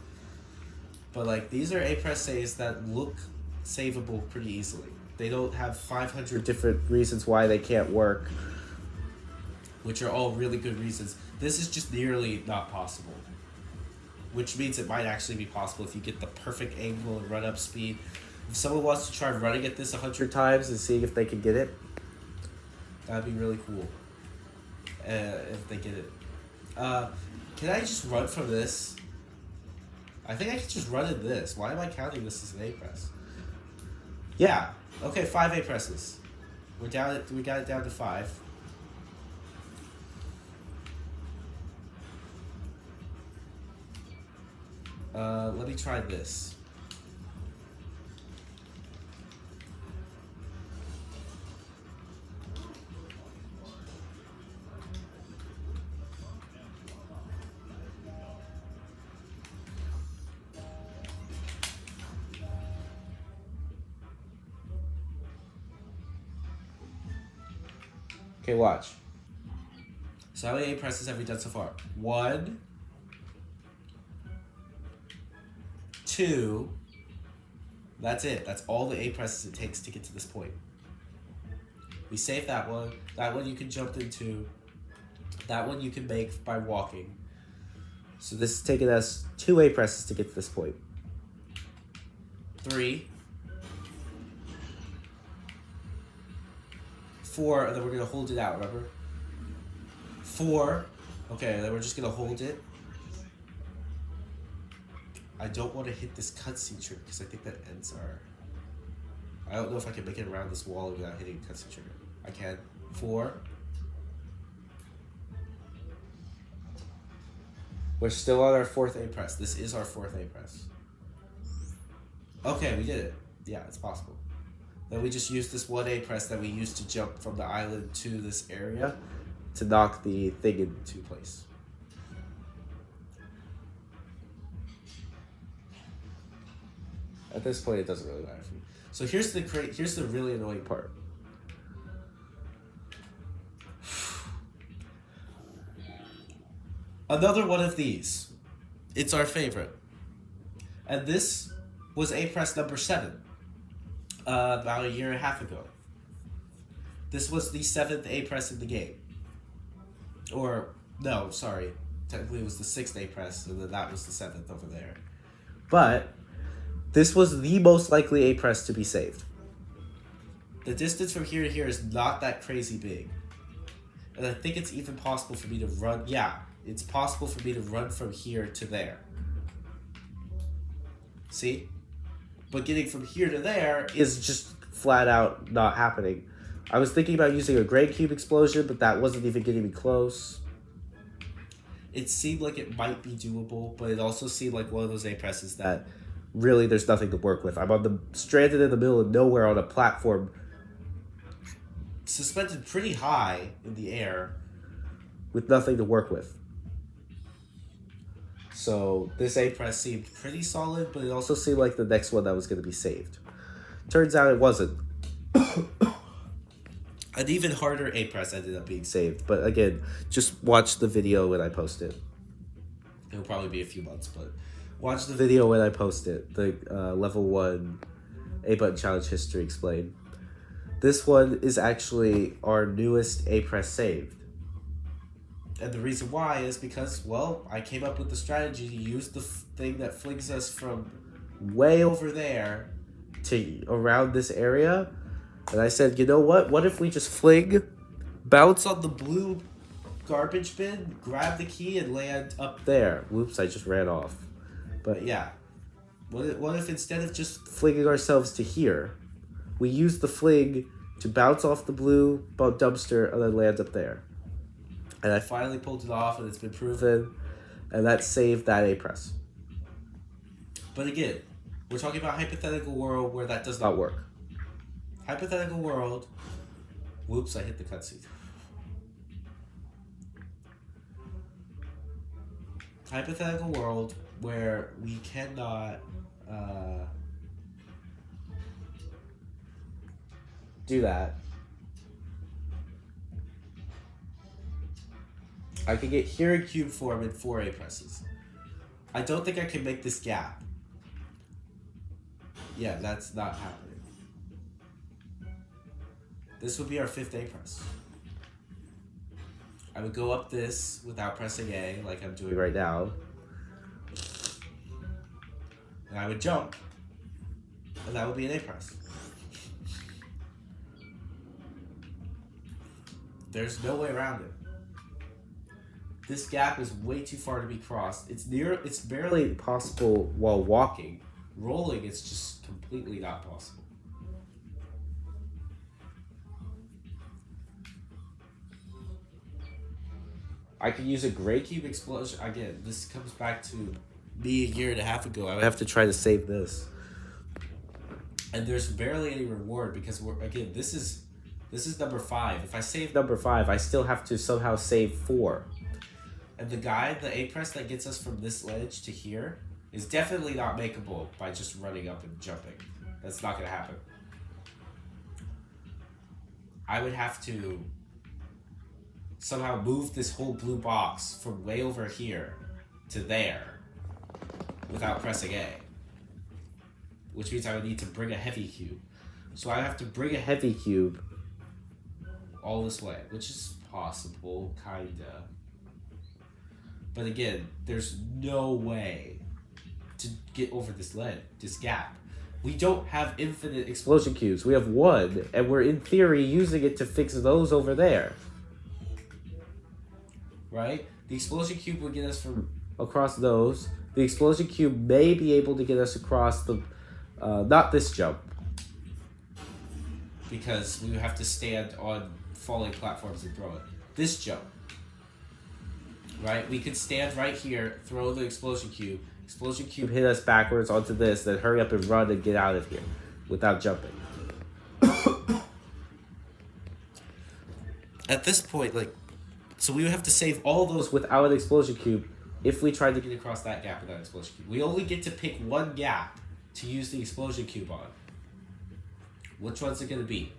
But, like, these are A press saves that look savable pretty easily. They don't have 500 different reasons why they can't work, which are all really good reasons. This is just nearly not possible, which means it might actually be possible if you get the perfect angle and run up speed. If someone wants to try running at this 100 times and seeing if they can get it, that'd be really cool. If they get it. Can I just run from this? I think I can just run in this. Why am I counting this as an A press? Yeah. Okay, 5 A presses. We got it down to 5. Let me try this. Okay, watch. So how many A presses have we done so far? 1, 2. That's it. That's all the A presses it takes to get to this point. We save that one. That one you can jump into. That one you can make by walking. So this is taking us 2 A presses to get to this point. 3. 4, and then we're going to hold it out, remember? 4. Okay, then we're just going to hold it. I don't want to hit this cutscene trigger because I think that ends our... I don't know if I can make it around this wall without hitting cutscene trigger. I can. 4. We're still on our 4th A press. This is our 4th A press. Okay, we did it. Yeah, it's possible. Then we just used this 1A press that we used to jump from the island to this area to knock the thing into place. At this point, it doesn't really matter for me. So here's the really annoying part. Another one of these. It's our favorite. And this was A press number 7. About a year and a half ago. This was the 7th A press in the game. Or, no, sorry. Technically it was the 6th A press, and then that was the 7th over there. But this was the most likely A press to be saved. The distance from here to here is not that crazy big. And I think it's even possible for me to run... Yeah, it's possible for me to run from here to there. See? But getting from here to there is just flat out not happening. I was thinking about using a gray cube explosion, but that wasn't even getting me close. It seemed like it might be doable, but it also seemed like one of those A presses that really there's nothing to work with. I'm stranded in the middle of nowhere on a platform suspended pretty high in the air with nothing to work with. So this A press seemed pretty solid, but it also seemed like the next one that was going to be saved. Turns out it wasn't. An even harder A press ended up being saved. But again, just watch the video when I post it. It'll probably be a few months, but watch the video when I post it. The level 1 A button challenge history explained. This one is actually our newest A press saved. And the reason why is because, well, I came up with the strategy to use the thing that flings us from way over there to around this area. And I said, you know what? What if we just fling, bounce on the blue garbage bin, grab the key, and land up there? Whoops, I just ran off. But yeah, what if instead of just flinging ourselves to here, we use the fling to bounce off the blue dumpster and then land up there? And I finally pulled it off, and it's been proven, and that saved that A press. But again, we're talking about a hypothetical world where that does not work. Hypothetical world. Whoops, I hit the cutscene. Hypothetical world where we cannot do that. I can get here in cube form in 4 A presses. I don't think I can make this gap. Yeah, that's not happening. This would be our 5th A press. I would go up this without pressing A, like I'm doing right now. And I would jump. And that would be an A press. There's no way around it. This gap is way too far to be crossed. It's barely possible while walking. Rolling, it's just completely not possible. I could use a gray cube explosion. Again, this comes back to me a year and a half ago. I would have to try to save this. And there's barely any reward because this is number 5. If I save number 5, I still have to somehow save 4. And the A press that gets us from this ledge to here is definitely not makeable by just running up and jumping. That's not going to happen. I would have to somehow move this whole blue box from way over here to there without pressing A. Which means I would need to bring a heavy cube. So I have to bring a heavy cube all this way, which is possible, kinda. But again, there's no way to get over this gap. We don't have infinite explosion cubes. We have 1, and we're in theory using it to fix those over there. Right? The explosion cube would get us from across those. The explosion cube may be able to get us across the, not this jump. Because we would have to stand on falling platforms and throw it. This jump, right? We could stand right here, throw the explosion cube hit us backwards onto this, then hurry up and run and get out of here without jumping. At this point, like, so we would have to save all those without an explosion cube if we tried to get across that gap without an explosion cube. We only get to pick one gap to use the explosion cube on. Which one's it going to be?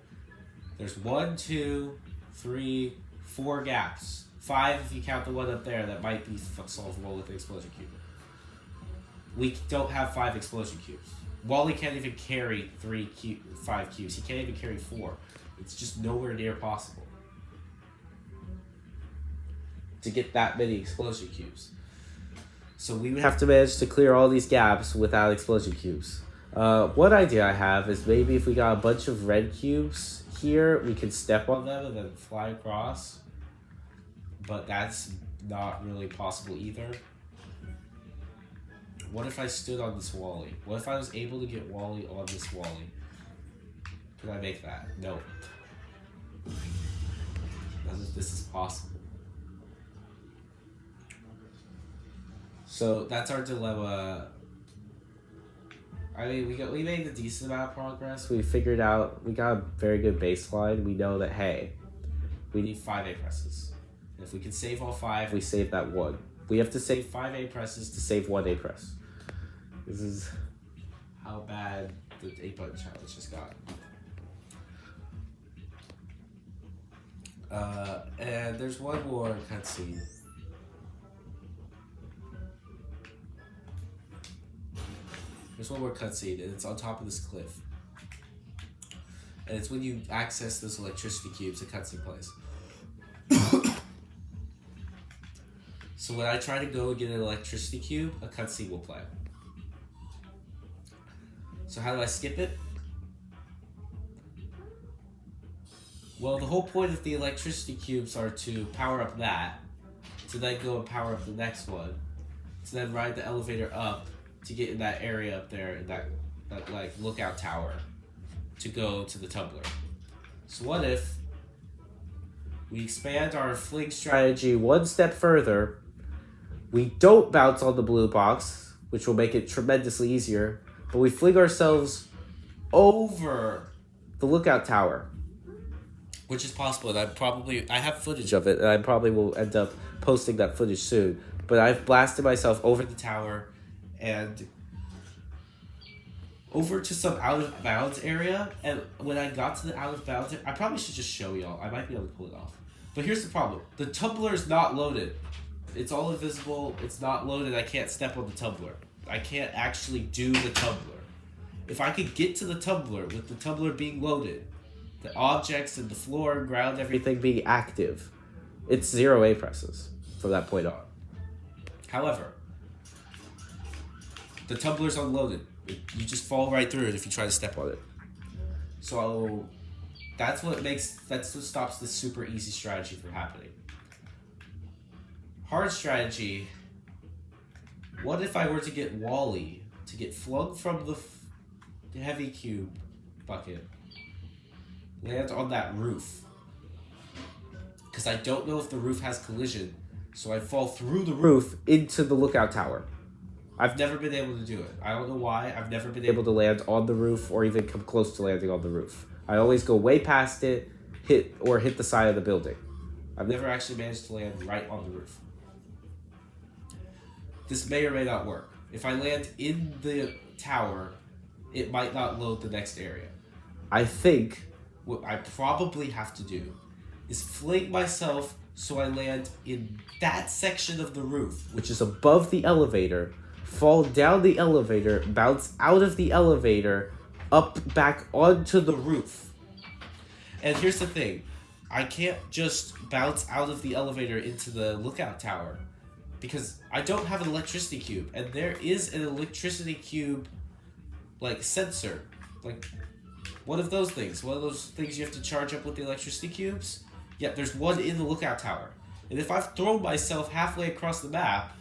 There's 1, 2, 3, 4 gaps. 5 if you count the one up there that might be solvable with the explosion cube. We don't have 5 explosion cubes. Wally can't even carry 5 cubes. He can't even carry 4. It's just nowhere near possible to get that many explosion cubes. So we would have to manage to clear all these gaps without explosion cubes. One idea I have is maybe if we got a bunch of red cubes here, we can step on them and then fly across. But that's not really possible either. What if I stood on this Wally? What if I was able to get Wally on this Wally? Could I make that? No. None of this is possible. So that's our dilemma. I mean, we made a decent amount of progress. We figured out, we got a very good baseline. We know that, hey, we need 5 A presses. And if we can save all 5, we save that 1. We have to save 5 A presses to save 1 A press. This is how bad the 8-button challenge just got. And there's one more cutscene. There's one more cutscene, and it's on top of this cliff. And it's when you access those electricity cubes, a cutscene plays. So when I try to go and get an electricity cube, a cutscene will play. So how do I skip it? Well, the whole point of the electricity cubes are to power up that, to then go and power up the next one, to then ride the elevator up to get in that area up there, in that like lookout tower, to go to the tumbler. So what if we expand our fling strategy one step further? We don't bounce on the blue box, which will make it tremendously easier, but we fling ourselves over the lookout tower, which is possible. And I have footage of it, and I probably will end up posting that footage soon. But I've blasted myself over the tower and over to some out of bounds area. And when I got to the out of bounds, I probably should just show y'all. I might be able to pull it off. But here's the problem: the tumbler is not loaded. It's all invisible. It's not loaded. I can't step on the tumbler. I can't actually do the tumbler. If I could get to the tumbler with the tumbler being loaded, the objects and the floor and ground, everything being active, it's 0 A presses from that point on. However, the tumbler's unloaded. You just fall right through it if you try to step on it. So that's what stops this super easy strategy from happening. Hard strategy. What if I were to get Wally to get flung from the heavy cube bucket, land on that roof? Because I don't know if the roof has collision, so I fall through the roof into the lookout tower. I've never been able to do it. I don't know why. I've never been able to land on the roof or even come close to landing on the roof. I always go way past it, hit the side of the building. I've never actually managed to land right on the roof. This may or may not work. If I land in the tower, it might not load the next area. I think what I probably have to do is fling myself so I land in that section of the roof, which is above the elevator, fall down the elevator, bounce out of the elevator, up back onto the roof. And here's the thing. I can't just bounce out of the elevator into the lookout tower because I don't have an electricity cube. And there is an electricity cube, like, sensor. Like, one of those things. One of those things you have to charge up with the electricity cubes. Yeah, there's one in the lookout tower. And if I've thrown myself halfway across the map,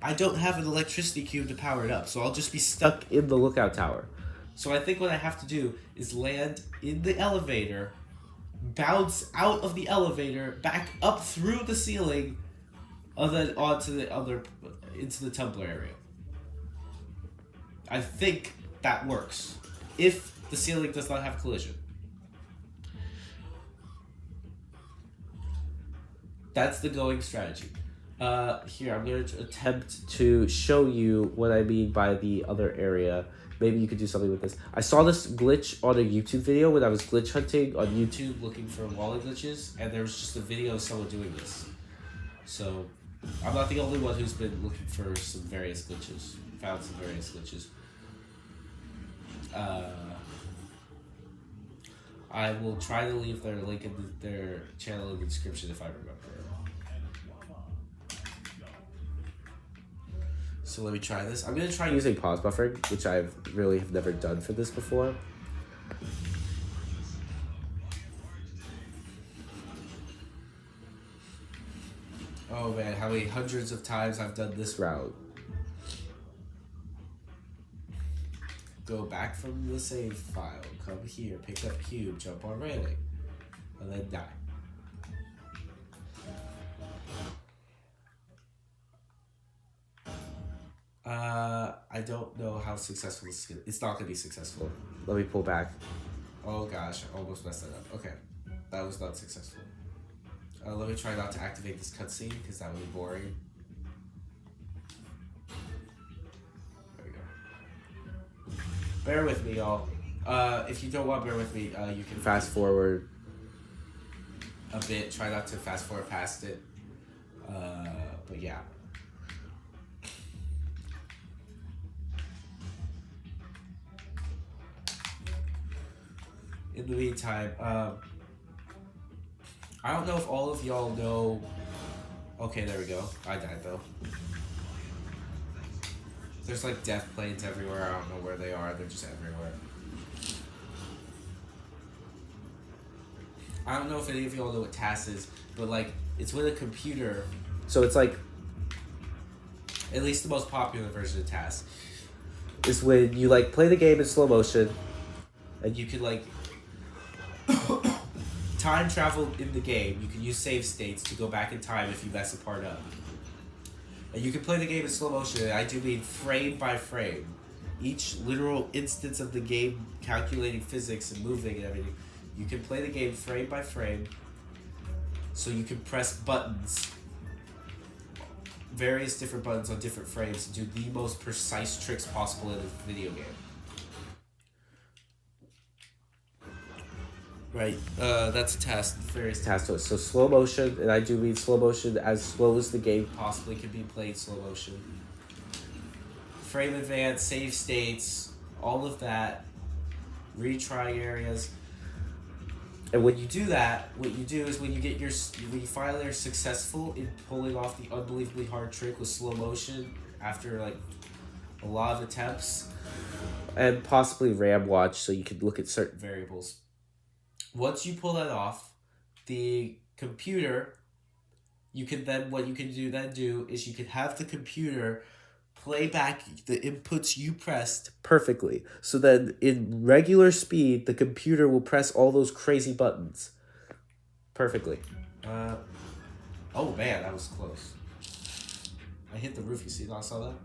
I don't have an electricity cube to power it up. So I'll just be stuck in the lookout tower. So I think what I have to do is land in the elevator, bounce out of the elevator, back up through the ceiling, and then into the tumbler area. I think that works. If the ceiling does not have collision. That's the going strategy. Here, I'm going to attempt to show you what I mean by the other area. Maybe you could do something with this. I saw this glitch on a YouTube video when I was glitch hunting on YouTube looking for Wally glitches, and there was just a video of someone doing this. So, I'm not the only one who's been looking for some various glitches. Found some various glitches. I will try to leave their link in their channel in the description if I remember. So let me try this. I'm going to try using pause buffering, which I really have never done for this before. Oh man, how many hundreds of times I've done this route. Go back from the save file, come here, pick up cube, jump on railing, and then die. I don't know how successful this is gonna. It's not gonna be successful. Let me pull back. Oh gosh, I almost messed that up. Okay, that was not successful. Let me try not to activate this cutscene because that would be boring. There we go. Bear with me, y'all. If you don't want to bear with me, you can fast forward a bit. Try not to fast forward past it. But yeah. In the meantime, I don't know if all of y'all know. Okay, there we go. I died though. There's like death planes everywhere. I don't know where they are. They're just everywhere. I don't know if any of y'all know what TAS is, but like it's with a computer. So it's like, at least the most popular version of TAS is when you like play the game in slow motion, and you can like time travel in the game. You can use save states to go back in time if you mess a part up. And you can play the game in slow motion, and I do mean frame by frame. Each literal instance of the game calculating physics and moving and everything. You can play the game frame by frame, so you can press buttons, various different buttons on different frames to do the most precise tricks possible in a video game. Right, that's a task, various tasks to it. So slow motion, and I do mean slow motion as slow as the game possibly can be played slow motion. Frame advance, save states, all of that, retry areas. And when you do that, what you do is when you finally are successful in pulling off the unbelievably hard trick with slow motion after like a lot of attempts, and possibly RAM watch so you can look at certain variables. Once you pull that off, the computer, what you can do is you can have the computer play back the inputs you pressed perfectly. So then in regular speed, the computer will press all those crazy buttons perfectly. Oh man, that was close. I hit the roof, you see? I saw that?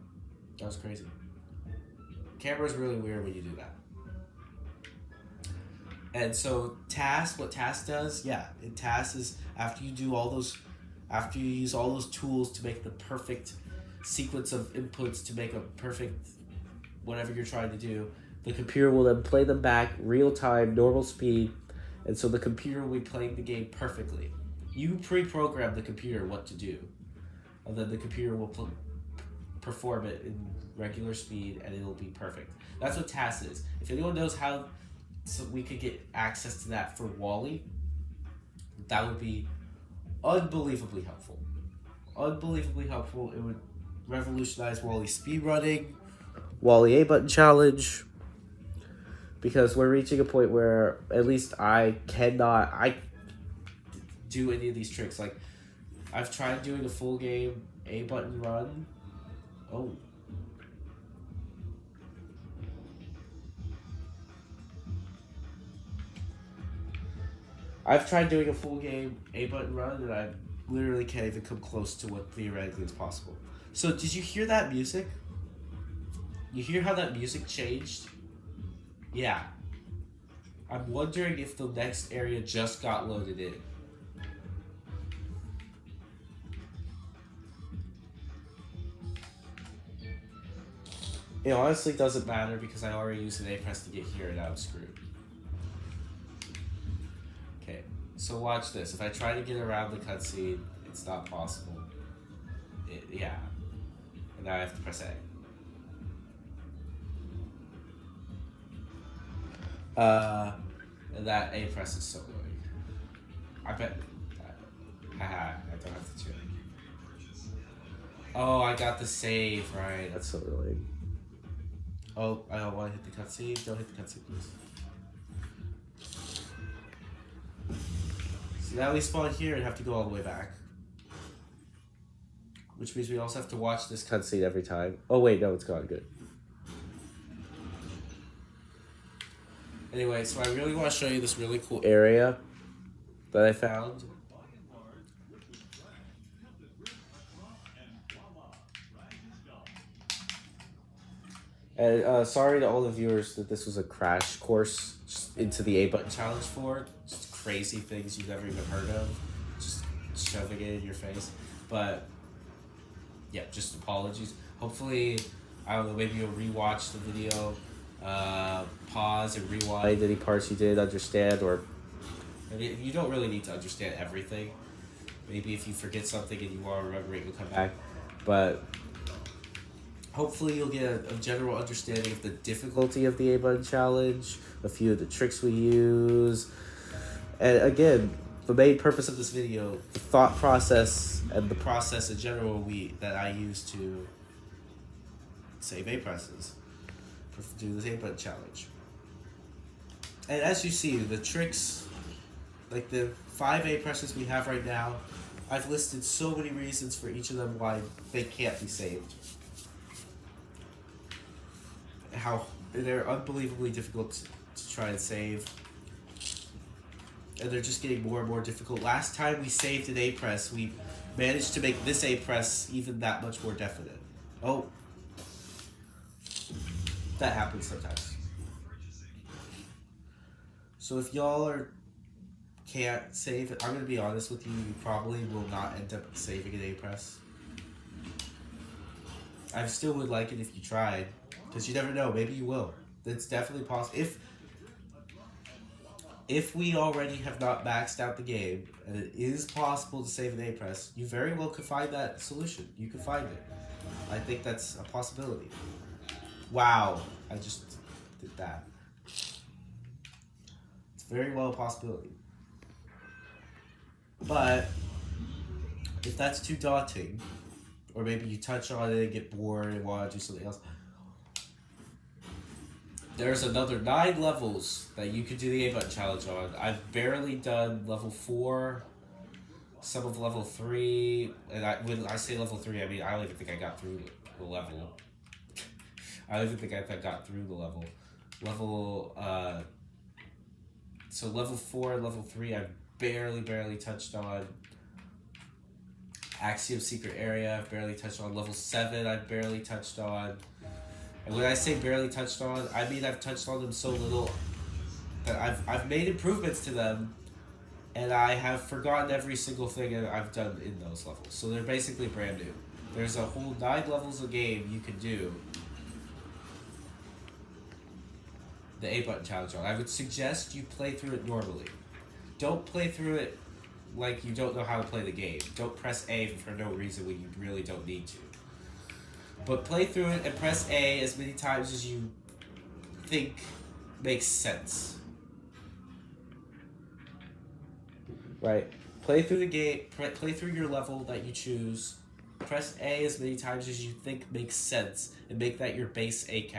That was crazy. Camera's really weird when you do that. And so what TAS does, in TAS is after you use all those tools to make the perfect sequence of inputs to make a perfect whatever you're trying to do, the computer will then play them back real time, normal speed, and so the computer will be playing the game perfectly. You pre-program the computer what to do, and then the computer will perform it in regular speed, and it'll be perfect. That's what TAS is. If anyone knows how we could get access to that for Wally, that would be unbelievably helpful. Unbelievably helpful. It would revolutionize Wally speedrunning, Wally A-button challenge, because we're reaching a point where at least I cannot do any of these tricks. Like, I've tried doing a full game A-button run. Oh. I've tried doing a full game A button run, and I literally can't even come close to what theoretically is possible. So did you hear that music? You hear how that music changed? Yeah. I'm wondering if the next area just got loaded in. It honestly doesn't matter because I already used an A press to get here and now I'm screwed. Okay, so watch this. If I try to get around the cutscene, it's not possible. Yeah. And now I have to press A. And that A press is so annoying. I bet. Haha, I don't have to check. Oh, I got the save, right. That's so annoying. Oh, I don't want to hit the cutscene. Don't hit the cutscene, please. So now we spawn here and have to go all the way back. Which means we also have to watch this cutscene every time. Oh wait, no, it's gone. Good. Anyway, so I really want to show you this really cool area that I found. And sorry to all the viewers that this was a crash course just into the A button challenge for just crazy things you've never even heard of, just shoving it in your face. But yeah, just apologies. Hopefully, I don't know, maybe you'll rewatch the video, pause and rewind any parts you didn't understand, or I mean, you don't really need to understand everything. Maybe if you forget something and you want to remember it, you'll come back. But hopefully you'll get a general understanding of the difficulty of the A button challenge, a few of the tricks we use, and again, the main purpose of this video, the thought process and the process in general that I use to save A presses, to do this A button challenge. And as you see, the tricks, like the 5 A presses we have right now, I've listed so many reasons for each of them why they can't be saved. How they're unbelievably difficult to try and save, and they're just getting more and more difficult. Last time we saved an A press, we managed to make this A press even that much more definite. Oh, that happens sometimes. So if y'all can't save it, I'm gonna be honest with you, you probably will not end up saving an A press. I still would like it if you tried. Because you never know, maybe you will. It's definitely possible. If we already have not maxed out the game, and it is possible to save an A press, you very well could find that solution. You could find it. I think that's a possibility. Wow, I just did that. It's very well a possibility. But if that's too daunting, or maybe you touch on it and get bored and want to do something else, there's another 9 levels that you could do the A button challenge on. I've barely done level 4, some of level 3, and when I say level 3, I mean I don't even think I got through the level. I don't even think I got through the level. So level 4 and level 3 I've barely touched on. Axiom Secret Area I've barely touched on. Level 7 I've barely touched on. And when I say barely touched on, I mean I've touched on them so little that I've made improvements to them, and I have forgotten every single thing that I've done in those levels. So they're basically brand new. There's a whole 9 levels of game you can do the A button challenge on. I would suggest you play through it normally. Don't play through it like you don't know how to play the game. Don't press A for no reason when you really don't need to. But play through it and press A as many times as you think makes sense. Right? Play through the game, play through your level that you choose. Press A as many times as you think makes sense, and make that your base A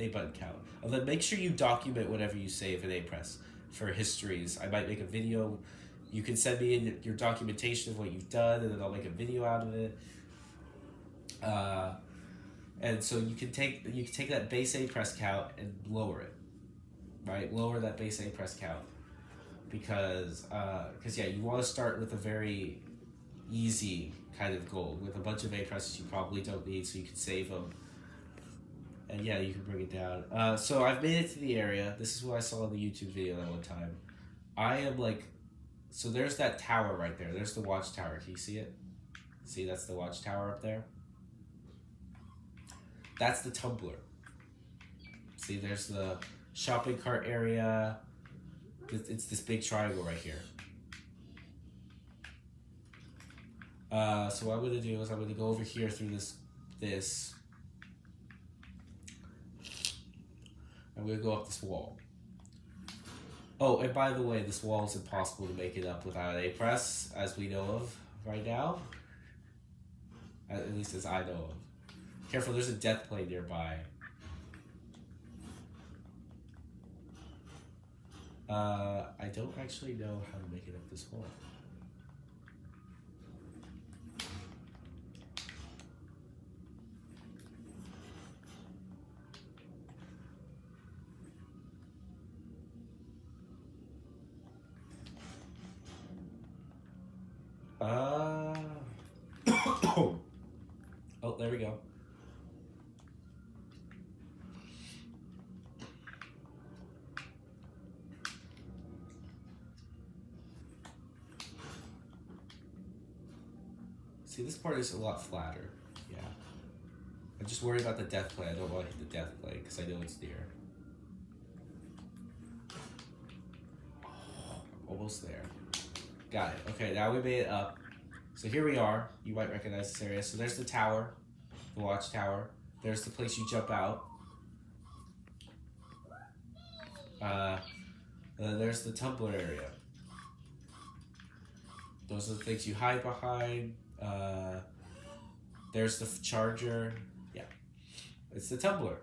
button count. And then make sure you document whatever you save in A press for histories. I might make a video. You can send me in your documentation of what you've done, and then I'll make a video out of it. And so you can take that base A press count and lower it, right? Lower that base A press count. because yeah, you want to start with a very easy kind of gold with a bunch of A presses you probably don't need, so you can save them. And yeah, you can bring it down. So I've made it to the area. This is what I saw in the YouTube video that one time. I am like, so there's that tower right there. There's the watchtower. Can you see it? See, that's the watchtower up there. That's the tumbler. See, there's the shopping cart area. It's this big triangle right here. So what I'm going to do is I'm going to go over here through this. I'm going to go up this wall. Oh, and by the way, this wall is impossible to make it up without an A-press, as we know of right now. At least as I know of. Careful, there's a death plane nearby. I don't actually know how to make it up this wall. Oh, there we go. See, this part is a lot flatter. Yeah. I'm just worried about the death play. I don't want to hit the death play because I know it's near. Oh, almost there. Got it. Okay, now we made it up. So here we are. You might recognize this area. So there's the tower, the watchtower. There's the place you jump out. There's the tumbler area. Those are the things you hide behind. There's the charger. Yeah, it's the tumbler,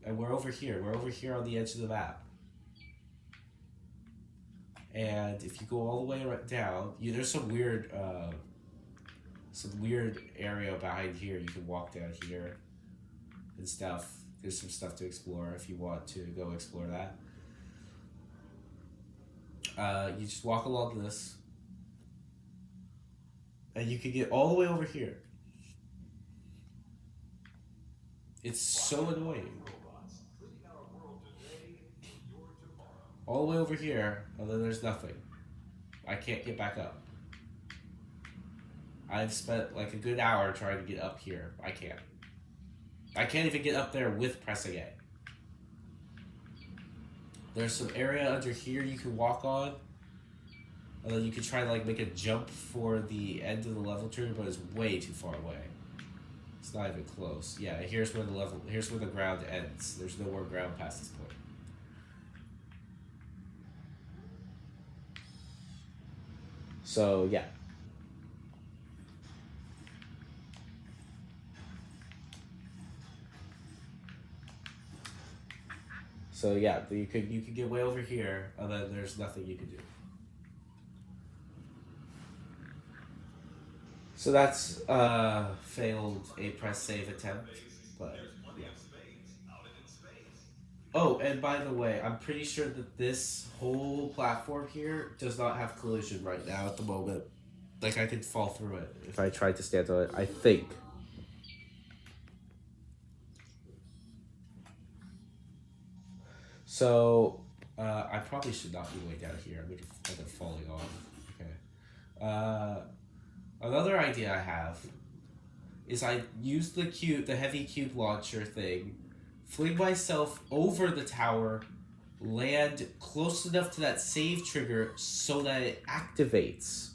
and we're over here. We're over here on the edge of the map. And if you go all the way right down, there's some weird area behind here. You can walk down here and stuff. There's some stuff to explore if you want to go explore that. You just walk along this, and you can get all the way over here. It's so annoying. All the way over here, and then there's nothing. I can't get back up. I've spent like a good hour trying to get up here. I can't. I can't even get up there with pressing A. There's some area under here you can walk on. And then you can try to like make a jump for the end of the level tree, but it's way too far away. It's not even close. Yeah, here's where the ground ends. There's no more ground past this point. So yeah. So yeah, you could get way over here, and then there's nothing you can do. So that's failed a press save attempt, but yeah. Oh, and by the way, I'm pretty sure that this whole platform here does not have collision right now at the moment. Like I could fall through it if I tried to stand on it, I think. So, I probably should not be way down here. I'm going to end up falling off. Okay. Another idea I have is I use the heavy cube launcher thing, fling myself over the tower, land close enough to that save trigger so that it activates.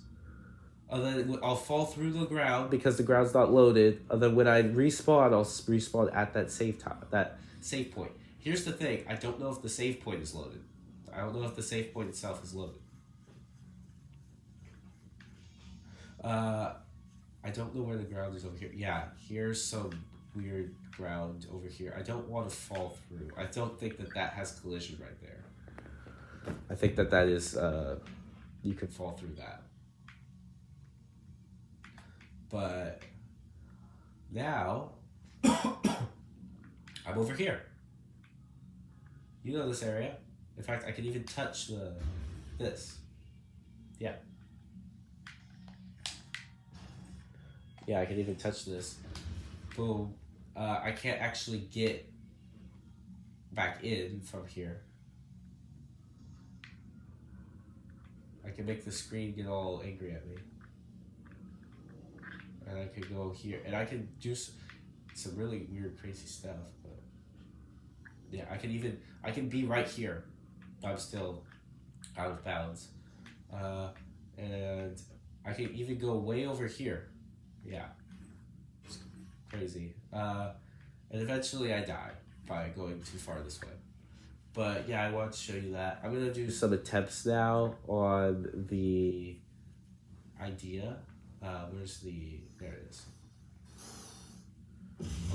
And then I'll fall through the ground because the ground's not loaded. And then when I respawn, I'll respawn at that save point. Here's the thing, I don't know if the save point is loaded. I don't know if the save point itself is loaded. I don't know where the ground is over here. Yeah, here's some weird ground over here. I don't want to fall through. I don't think that has collision right there. I think that is, you can fall through that. But now, I'm over here. You know this area. In fact, I can even touch this. Yeah. Yeah, I can even touch this. Boom. I can't actually get back in from here. I can make the screen get all angry at me. And I could go here. And I can do some really weird, crazy stuff. But yeah, I can be right here. I'm still out of bounds. And I can even go way over here. Yeah. It's crazy. And eventually I die by going too far this way. But yeah, I want to show you that. I'm going to do some attempts now on the idea. There it is.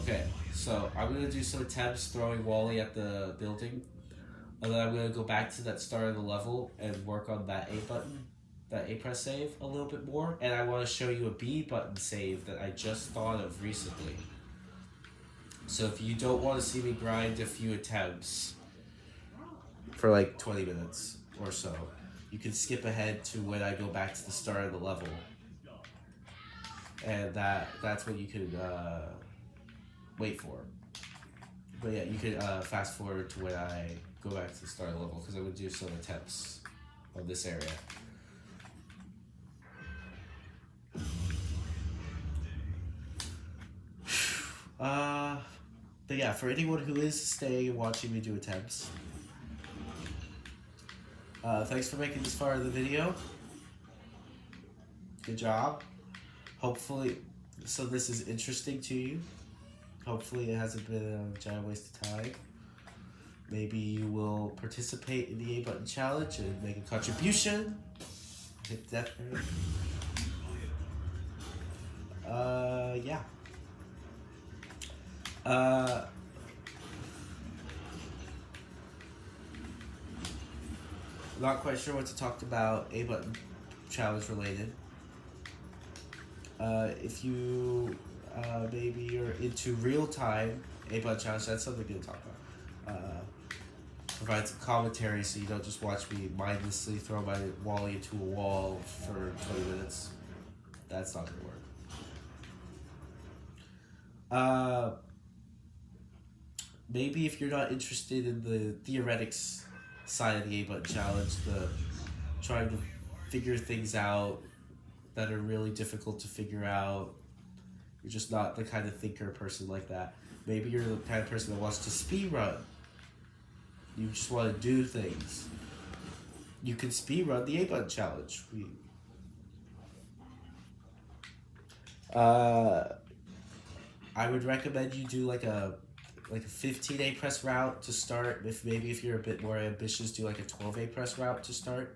Okay, so I'm going to do some attempts throwing Wally at the building. And then I'm going to go back to that start of the level and work on that A button, that A press save a little bit more. And I want to show you a B button save that I just thought of recently. So if you don't want to see me grind a few attempts for like 20 minutes or so, you can skip ahead to when I go back to the start of the level. And that's what you could wait for. But yeah, you could fast forward to when I go back to the start of the level, because I would do some attempts on this area. But yeah, for anyone who is staying and watching me do attempts, thanks for making this far in the video. Good job. Hopefully, so this is interesting to you. Hopefully it hasn't been a giant waste of time. Maybe you will participate in the A button challenge and make a contribution. Hit that. Yeah. Not quite sure what to talk about A button challenge related. If you maybe you're into real time A button challenge, that's something to talk about. Provide some commentary so you don't just watch me mindlessly throw my Wally into a wall for 20 minutes. That's not gonna work. Maybe if you're not interested in the theoretics side of the A button challenge, the trying to figure things out that are really difficult to figure out, you're just not the kind of thinker person like that. Maybe you're the kind of person that wants to speedrun. You just want to do things. You can speedrun the A button challenge. I would recommend you do like a 15 A press route to start. If you're a bit more ambitious, do like a 12 A press route to start.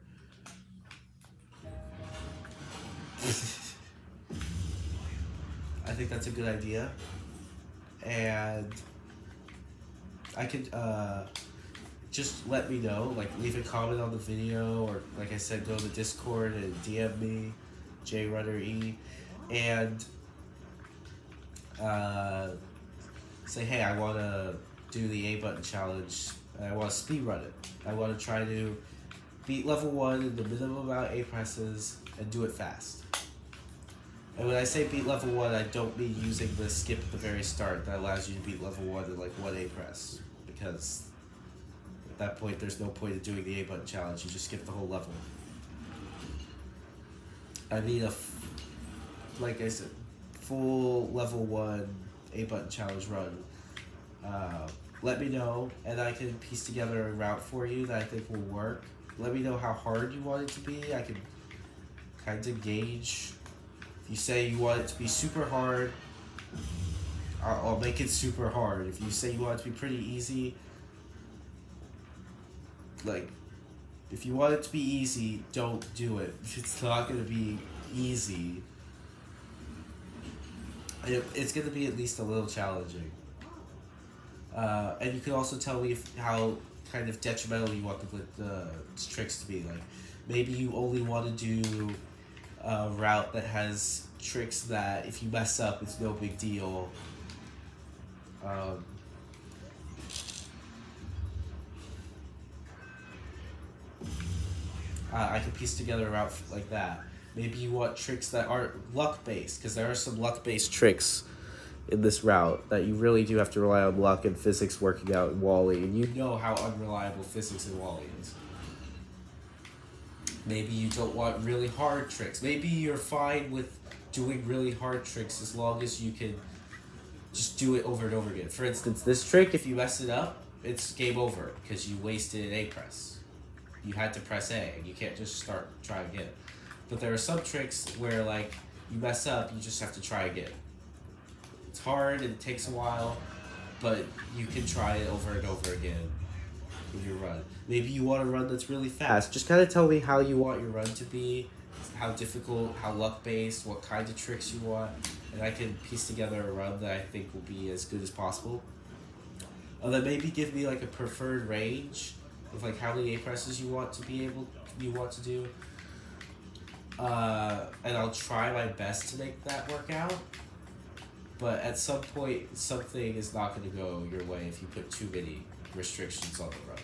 I think that's a good idea. And I could just let me know, like leave a comment on the video, or like I said, go to the Discord and DM me, JRunnerE, and say, hey, I want to do the A button challenge, and I want to speedrun it. I want to try to beat level 1 in the minimum amount of A presses and do it fast. And when I say beat level 1, I don't mean using the skip at the very start that allows you to beat level 1 in like 1 A press, because at that point there's no point in doing the A button challenge, you just skip the whole level. I mean like I said, full level 1 A button challenge run. Let me know, and I can piece together a route for you that I think will work. Let me know how hard you want it to be. I can kind of gauge. If you say you want it to be super hard, I'll make it super hard. If you say you want it to be pretty easy, like, if you want it to be easy, don't do it. It's not going to be easy. It's going to be at least a little challenging. And you can also tell me how kind of detrimental you want the tricks to be. Like, maybe you only want to do a route that has tricks that if you mess up, it's no big deal. I could piece together a route like that. Maybe you want tricks that aren't luck-based, because there are some luck-based tricks in this route that you really do have to rely on luck and physics working out in Wally, and you know how unreliable physics in Wally is. Maybe you don't want really hard tricks. Maybe you're fine with doing really hard tricks as long as you can just do it over and over again. For instance, this trick, if you mess it up, it's game over because you wasted an A press. You had to press A, and you can't just try again. But there are some tricks where, like, you mess up, you just have to try again. It's hard and it takes a while, but you can try it over and over again with your run. Maybe you want a run that's really fast. Just kind of tell me how you want your run to be, how difficult, how luck-based, what kind of tricks you want, and I can piece together a run that I think will be as good as possible. Then maybe give me like a preferred range of like how many A presses you want to do. And I'll try my best to make that work out. But at some point, something is not going to go your way if you put too many restrictions on the run.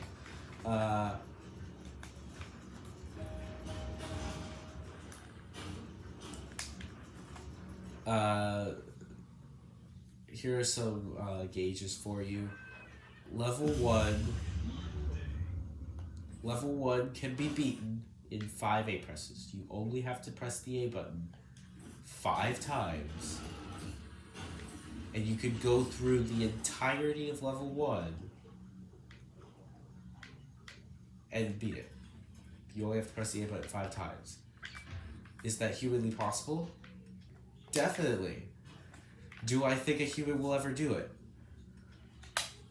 Here are some gauges for you. Level 1 can be beaten in 5 A presses. You only have to press the A button 5 times. And you could go through the entirety of level 1 and beat it. You only have to press the A button 5 times. Is that humanly possible? Definitely. Do I think a human will ever do it?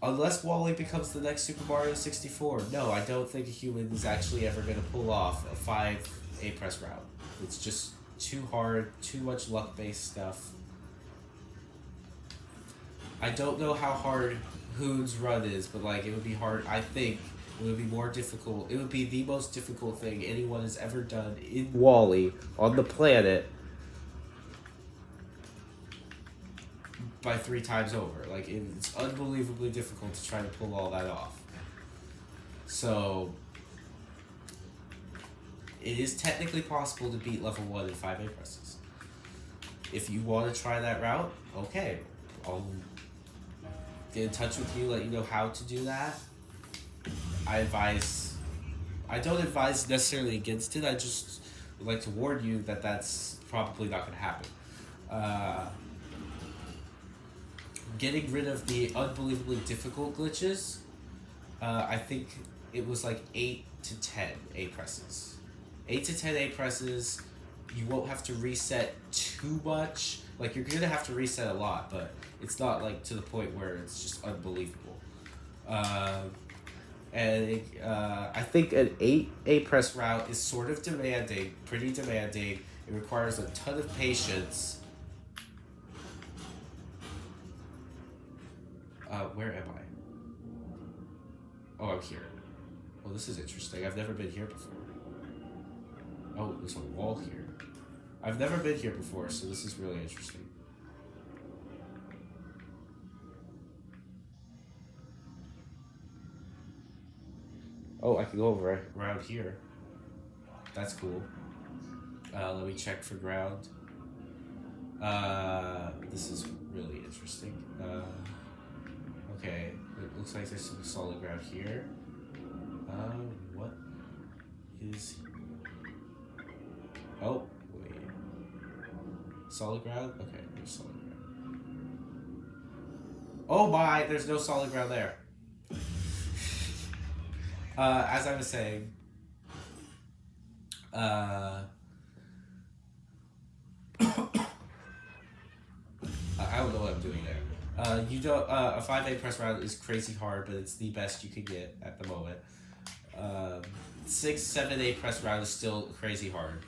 Unless Wally becomes the next Super Mario 64. No, I don't think a human is actually ever going to pull off a 5 A press route. It's just too hard, too much luck-based stuff. I don't know how hard Hoon's run is, but like it would be hard. I think it would be more difficult. It would be the most difficult thing anyone has ever done in Wally on the planet by 3 times over. Like it's unbelievably difficult to try to pull all that off. So it is technically possible to beat level 1 in 5 A presses. If you want to try that route, okay, I'll get in touch with you, let you know how to do that. I don't advise necessarily against it. I just would like to warn you that that's probably not going to happen. Getting rid of the unbelievably difficult glitches, I think it was like 8 to 10 A presses. 8 to 10 A presses, you won't have to reset too much. Like, you're going to have to reset a lot, but it's not, like, to the point where it's just unbelievable. I think an 8 A press route is sort of demanding, pretty demanding. It requires a ton of patience. Where am I? Oh, I'm here. Well, this is interesting. I've never been here before. Oh, there's a wall here. I've never been here before, so this is really interesting. Oh, I can go over around here. That's cool. Let me check for ground. This is really interesting. Okay, it looks like there's some solid ground here. What is... Oh, wait. Solid ground? Okay, there's solid ground. Oh my, there's no solid ground there. As I was saying, I don't know what I'm doing there. You don't. A 5A press round is crazy hard, but it's the best you can get at the moment. 6, 7A press round is still crazy hard.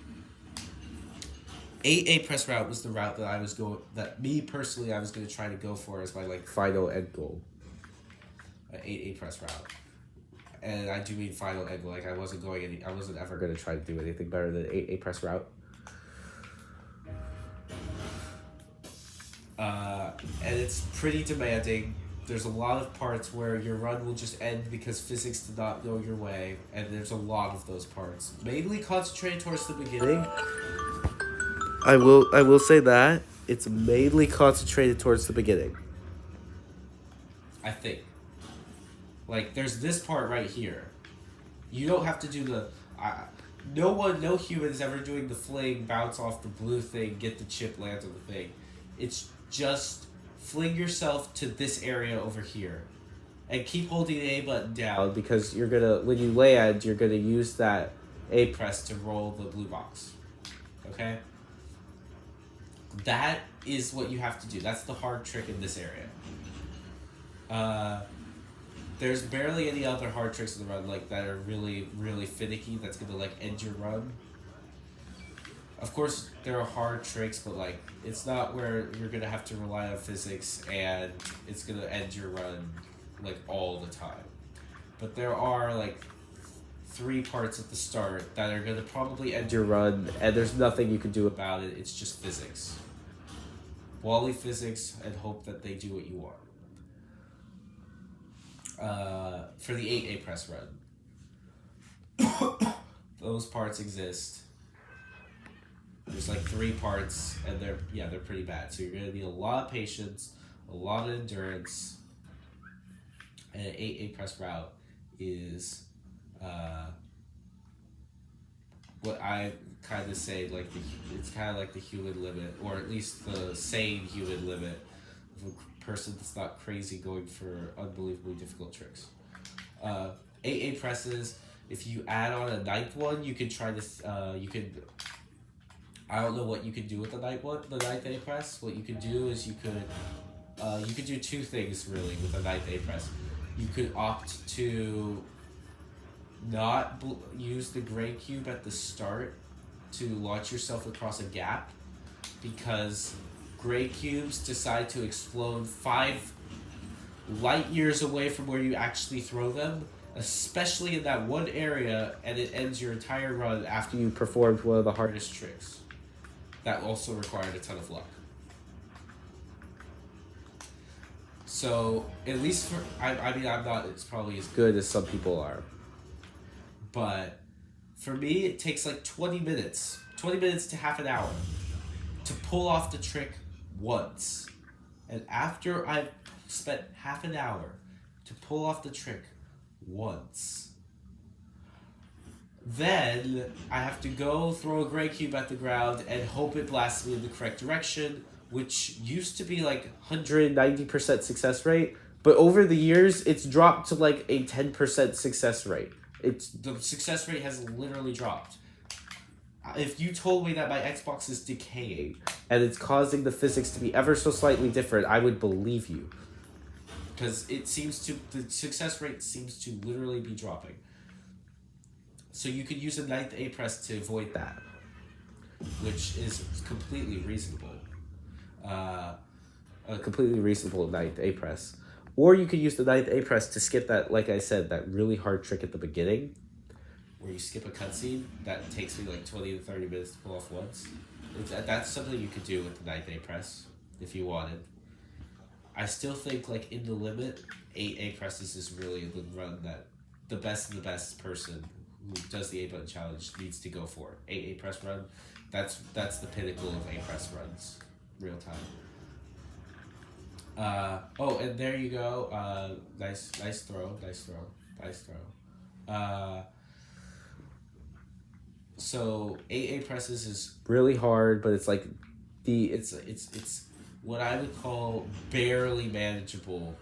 8A press route was the route that I was going. That me personally, I was going to try to go for as my like final end goal. 8A press route, and I do mean final end goal. Like I wasn't ever going to try to do anything better than 8A press route. And it's pretty demanding. there's a lot of parts where your run will just end because physics did not go your way, and there's a lot of those parts. Mainly concentrated towards the beginning. I will say that. It's mainly concentrated towards the beginning. I think. Like, there's this part right here. You don't have to do the... no human is ever doing the fling, bounce off the blue thing, get the chip, land on the thing. It's just fling yourself to this area over here. And keep holding the A button down because you're gonna, when you land, you're gonna use that A press to roll the blue box. Okay? That is what you have to do. That's the hard trick in this area. There's barely any other hard tricks in the run like that are really, really finicky. That's gonna like end your run. Of course, there are hard tricks, but like it's not where you're gonna have to rely on physics and it's gonna end your run like all the time. But there are like 3 parts at the start that are gonna probably end your run, and there's nothing you can do about it. It's just physics. Wally physics, and hope that they do what you want. For the 8A press run. Those parts exist. There's like 3 parts, and they're pretty bad. So you're gonna need a lot of patience, a lot of endurance, and an 8A press route is what I kind of say it's kind of like the human limit, or at least the sane human limit of a person that's not crazy going for unbelievably difficult tricks. 8A presses, if you add on a 9th one, you can try this, I don't know what you could do with the 9th A press. What you could do is you could do 2 things really with the 9th A press. You could opt to not use the gray cube at the start to launch yourself across a gap, because gray cubes decide to explode 5 light years away from where you actually throw them, especially in that one area, and it ends your entire run after you performed one of the hardest tricks. That also required a ton of luck. So, at least for, I mean, I'm not, it's probably as good as some people are. But, for me, it takes like 20 minutes to half an hour to pull off the trick once. And after I've spent half an hour to pull off the trick once, then I have to go throw a gray cube at the ground and hope it blasts me in the correct direction, which used to be like 190% success rate, but over the years it's dropped to like a 10% success rate. The success rate has literally dropped. If you told me that my Xbox is decaying and it's causing the physics to be ever so slightly different, I would believe you. Because the success rate seems to literally be dropping. So you could use a 9th A press to avoid that, which is completely reasonable. A completely reasonable 9th A press. Or you could use the 9th A press to skip that, like I said, that really hard trick at the beginning, where you skip a cutscene that takes me like 20 to 30 minutes to pull off once. That's something you could do with the 9th A press, if you wanted. I still think, like, in the limit, 8A presses is really the run that the best of the best person who does the 8-button challenge needs to go for. 8A press run, that's the pinnacle of A press runs, real time. And there you go. Nice throw. So 8A presses is really hard, but it's like it's what I would call barely manageable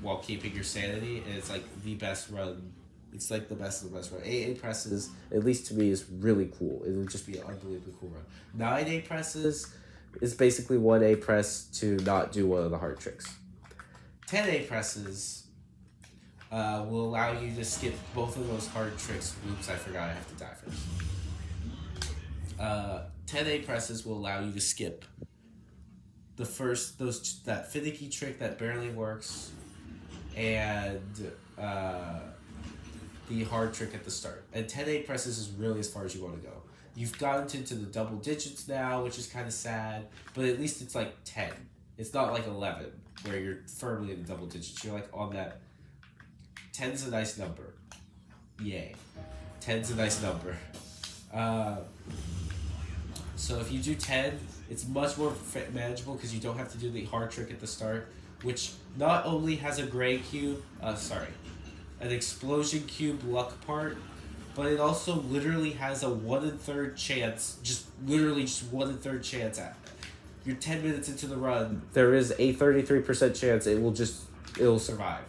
while keeping your sanity, and it's like the best run. It's like the best of the best run. 8A presses, at least to me, is really cool. It would just be an unbelievably cool run. 9A presses is basically 1A press to not do one of the hard tricks. 10A presses will allow you to skip both of those hard tricks. Oops, I forgot I have to die first. 10A presses will allow you to skip that finicky trick that barely works, and the hard trick at the start. And 10A presses is really as far as you want to go. You've gotten into the double digits now, which is kind of sad, but at least it's like 10. It's not like 11. where you're firmly in the double digits. You're like on that. 10's a nice number. Yay. 10's a nice number. So if you do 10, it's much more manageable because you don't have to do the hard trick at the start, which not only has a gray cube, an explosion cube luck part, but it also literally has a 1 1/3 chance, just 1 1/3 chance at. You're 10 minutes into the run, there is a 33% chance it'll survive.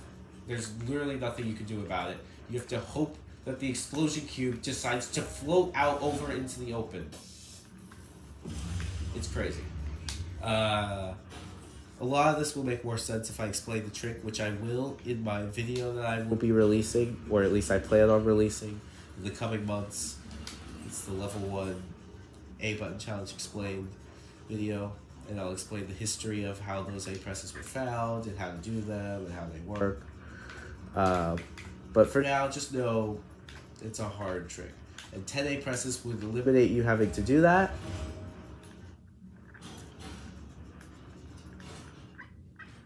There's literally nothing you can do about it. You have to hope that the explosion cube decides to float out over into the open. It's crazy. A lot of this will make more sense if I explain the trick, which I will in my video that I will be releasing, or at least I plan on releasing in the coming months. It's the level 1 A button challenge explained video, and I'll explain the history of how those A presses were found and how to do them and how they work. But for now, just know it's a hard trick. And 10 A presses would eliminate you having to do that.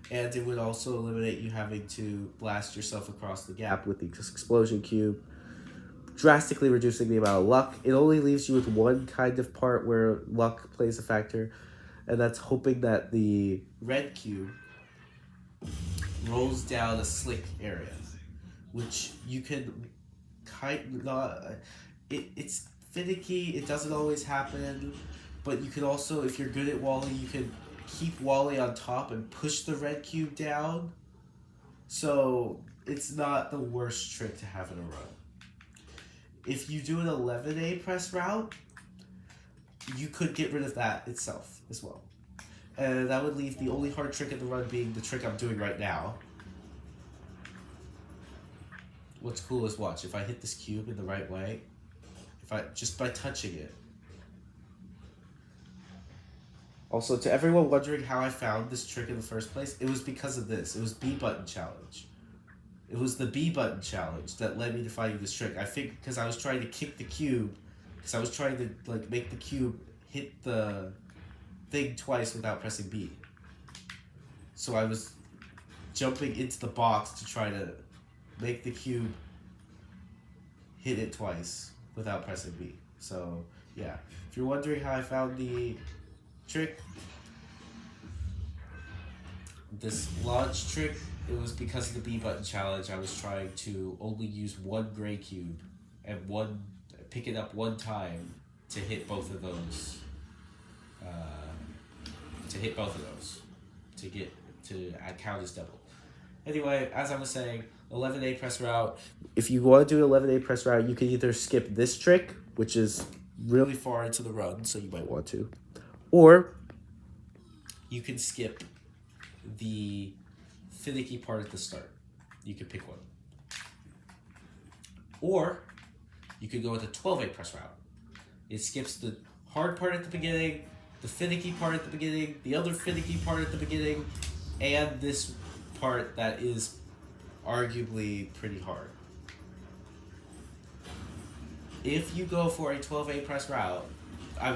And it would also eliminate you having to blast yourself across the gap with the explosion cube, drastically reducing the amount of luck. It only leaves you with one kind of part where luck plays a factor, and that's hoping that the red cube rolls down a slick area, which you can it's finicky, it doesn't always happen, but you can also, if you're good at Wally, you can keep Wally on top and push the red cube down. So it's not the worst trick to have in a run. If you do an 11A press route, you could get rid of that itself as well. And that would leave the only hard trick in the run being the trick I'm doing right now. What's cool is, watch, if I hit this cube in the right way, just by touching it. Also, to everyone wondering how I found this trick in the first place, it was because of this. It was B button challenge. It was the B button challenge that led me to finding this trick. I think because I was trying to kick the cube, because I was trying to make the cube hit the thing twice without pressing B. So I was jumping into the box to try to make the cube hit it twice without pressing B. So yeah, if you're wondering how I found the trick, this launch trick, it was because of the B button challenge. I was trying to only use one gray cube and pick it up one time to hit both of those. To count as double. Anyway, as I was saying, 11A press route. If you want to do an 11A press route, you can either skip this trick, which is really far into the run, so you might want to, or you can skip the finicky part at the start. You can pick one. Or you could go with a 12A press route. It skips the hard part at the beginning, the finicky part at the beginning, the other finicky part at the beginning, and this part that is arguably pretty hard. If you go for a 12A press route,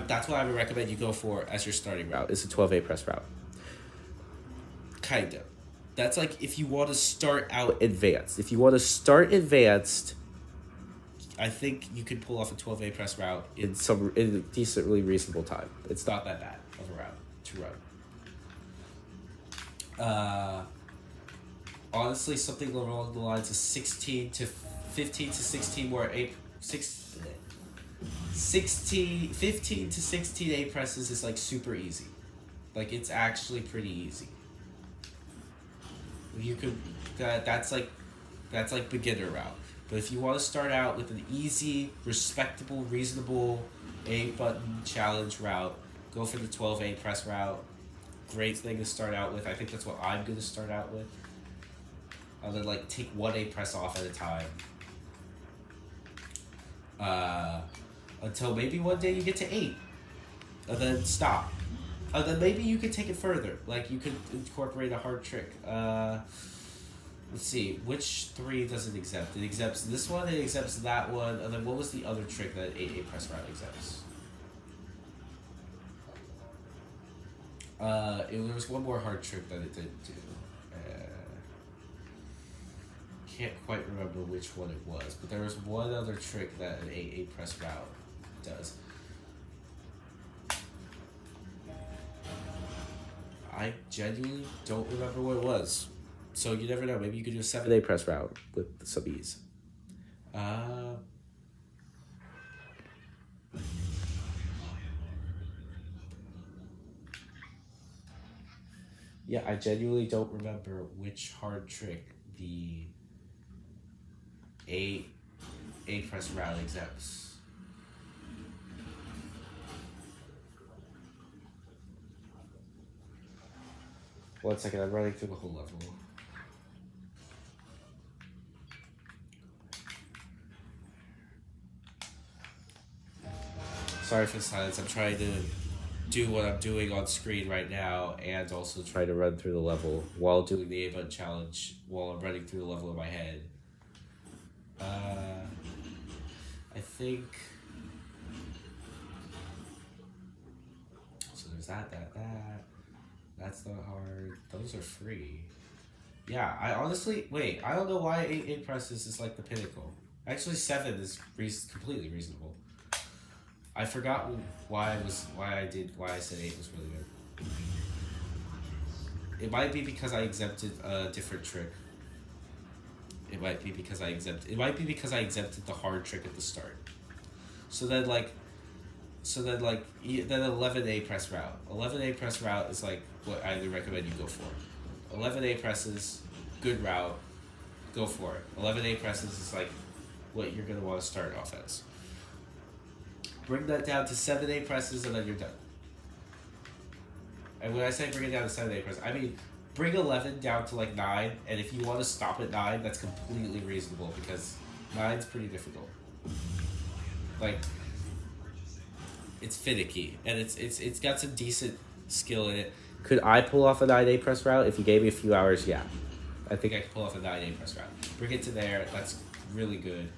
that's what I would recommend you go for as your starting route, is a 12A press route. Kind of. That's like if you want to start out advanced. If you want to start advanced, I think you can pull off a 12A press route in a decently reasonable time. It's not that bad of a route to run. Honestly, something along the lines of 15 to 16 more 15 to 16 A presses is like super easy. Like, it's actually pretty easy. You could that's like beginner route. But if you want to start out with an easy, respectable, reasonable A button challenge route, go for the 12A press route. Great thing to start out with. I think that's what I'm going to start out with. I'll then take one A press off at a time. Until maybe one day you get to 8. And then stop. And then maybe you could take it further. You could incorporate a hard trick. Let's see, which 3 does it exempt? It exempts this one, it exempts that one, and then what was the other trick that 8A press route exempts? There was one more hard trick that it didn't do. can't quite remember which one it was, but there was one other trick that an 8 press route does. I genuinely don't remember what it was. So you never know. Maybe you could do a 7 press route with some ease. Yeah, I genuinely don't remember which hard trick the A press route exempts. One second, I'm running through the whole level. Sorry for the silence. I'm trying to do what I'm doing on screen right now and also try to run through the level while doing the A-button challenge while I'm running through the level in my head. I think... So there's that. That's not hard. Those are free. Yeah, I honestly... Wait, I don't know why 8 presses is like the pinnacle. Actually, 7 is completely reasonable. I forgot why I said 8 was really good. It might be because I exempted a different trick. It might be because I exempted the hard trick at the start. So then 11A press route. 11A press route is like what I would recommend you go for. 11A presses, good route, go for it. 11A presses is like what you're gonna want to start off as. Bring that down to 7A presses and then you're done. And when I say bring it down to 7A presses, I mean bring 11 down to like 9, and if you want to stop at 9, that's completely reasonable because 9's pretty difficult. Like, it's finicky, and it's got some decent skill in it. Could I pull off a 9A press route? If you gave me a few hours, yeah. I think I could pull off a 9A press route. Bring it to there, that's really good.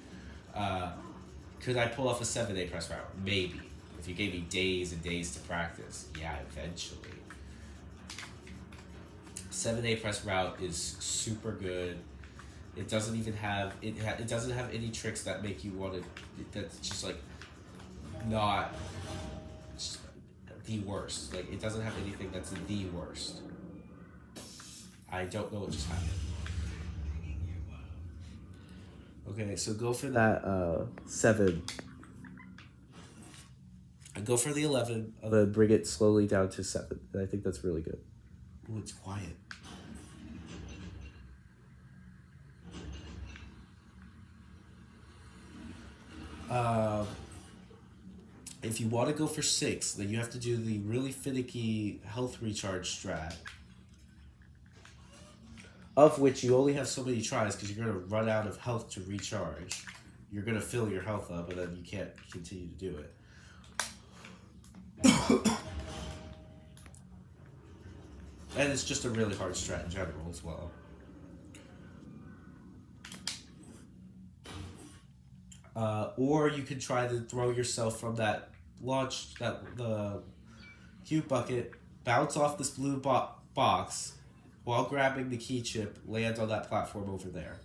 Could I pull off a 7A press route? Maybe. If you gave me days and days to practice, yeah, eventually. 7A press route is super good. It doesn't even have it doesn't have any tricks that make you want to. That's just like not the worst. Like it doesn't have anything that's the worst. I don't know what just happened. Okay, so go for that 7. And go for the 11. Then bring it slowly down to 7. And I think that's really good. Oh, it's quiet. If you want to go for 6, then you have to do the really finicky health recharge strat. Of which you only have so many tries because you're going to run out of health to recharge. You're going to fill your health up and then you can't continue to do it. And it's just a really hard strat in general as well. Or you could try to throw yourself from that the cube bucket, bounce off this blue box, while grabbing the key chip, land on that platform over there.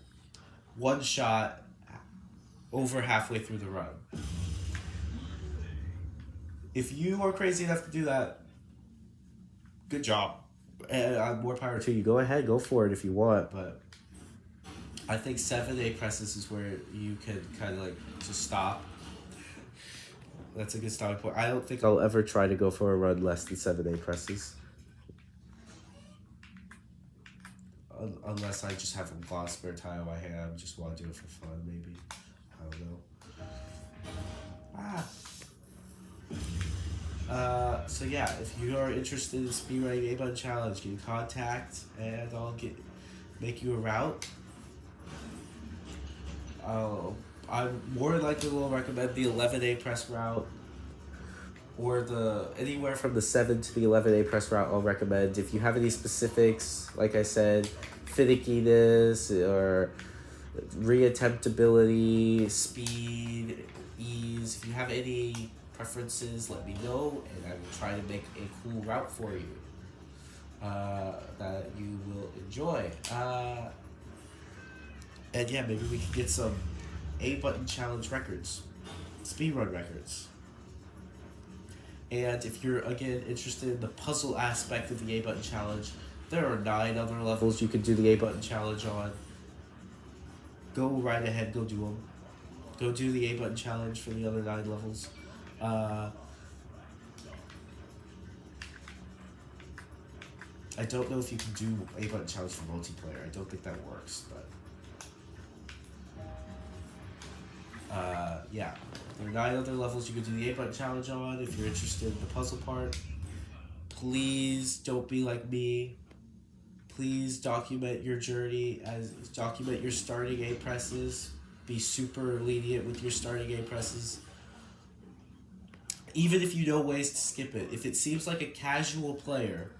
One shot, over halfway through the run. If you are crazy enough to do that, good job. And more power to you. Go ahead, go for it if you want, but I think 7A presses is where you can kind of like just stop. That's a good stopping point. I don't think I'll ever try to go for a run less than 7A presses. Unless I just have a lot of spare time on my hands, just want to do it for fun, maybe. I don't know. So yeah, if you are interested in speedrunning A-Button Challenge, get in contact and I'll make you a route. I more likely will recommend the 11A press route, or anywhere from the 7 to the 11A press route. I'll recommend. If you have any specifics, like I said, finickiness or reattemptability, speed, ease. If you have any preferences, let me know, and I will try to make a cool route for you that you will enjoy. And yeah, maybe we can get some A button challenge records, speedrun records. And if you're again interested in the puzzle aspect of the A button challenge, there are 9 other levels you can do the A button challenge on. Go right ahead, go do them. Go do the A button challenge for the other 9 levels. I don't know if you can do A button challenge for multiplayer. I don't think that works, but yeah. There are 9 other levels you can do the A button challenge on if you're interested in the puzzle part. Please don't be like me. Please document your journey, document your starting A presses. Be super lenient with your starting A presses. Even if you know ways to skip it. If it seems like a casual player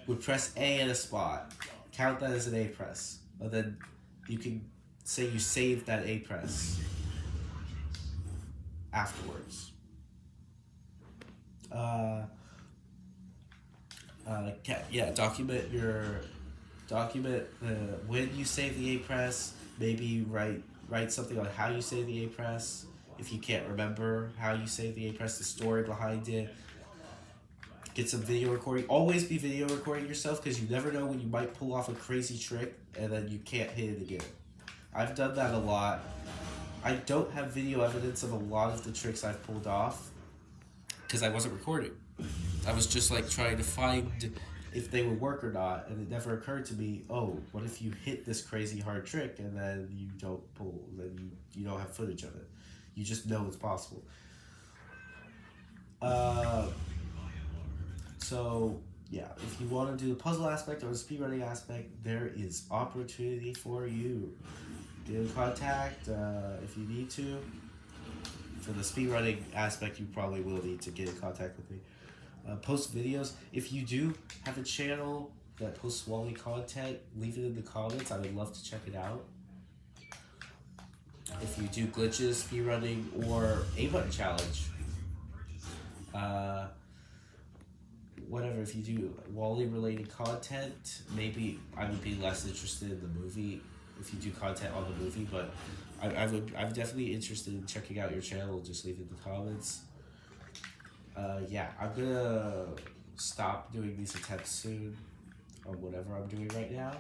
would press A at a spot, count that as an A press. And then you can say you saved that A press afterwards. Document when you save the A press. Maybe write something on how you save the A press. If you can't remember how you save the A press, the story behind it. Get some video recording. Always be video recording yourself, because you never know when you might pull off a crazy trick and then you can't hit it again. I've done that a lot. I don't have video evidence of a lot of the tricks I've pulled off because I wasn't recording. I was just like trying to find if they would work or not, and it never occurred to me, oh, what if you hit this crazy hard trick and then you don't pull, then you don't have footage of it. You just know it's possible. So yeah, if you want to do the puzzle aspect or the speedrunning aspect, there is opportunity for you. Get in contact if you need to. For the speedrunning aspect, you probably will need to get in contact with me. Post videos. If you do have a channel that posts Wally content, leave it in the comments. I would love to check it out. If you do glitches, speedrunning, or A button challenge, whatever, if you do Wally related content, maybe I would be less interested in the movie if you do content on the movie, but I'm definitely interested in checking out your channel. Just leave it in the comments. Yeah, I'm gonna stop doing these attempts soon on whatever I'm doing right now.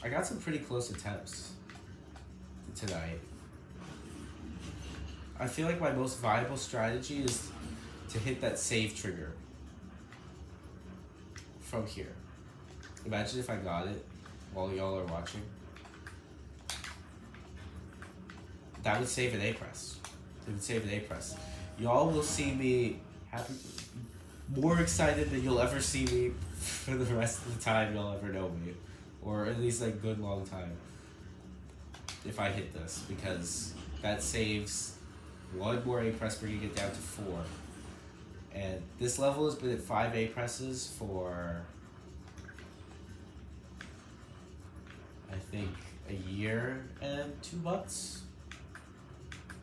I got some pretty close attempts tonight. I feel like my most viable strategy is to hit that save trigger from here. Imagine if I got it while y'all are watching. That would save an A press. It would save an A press. Y'all will see me more excited than you'll ever see me for the rest of the time y'all ever know me. Or at least a good long time. If I hit this, because that saves 1 more A press, bringing it down to 4. And this level has been at 5 A presses for, I think, a year and 2 months.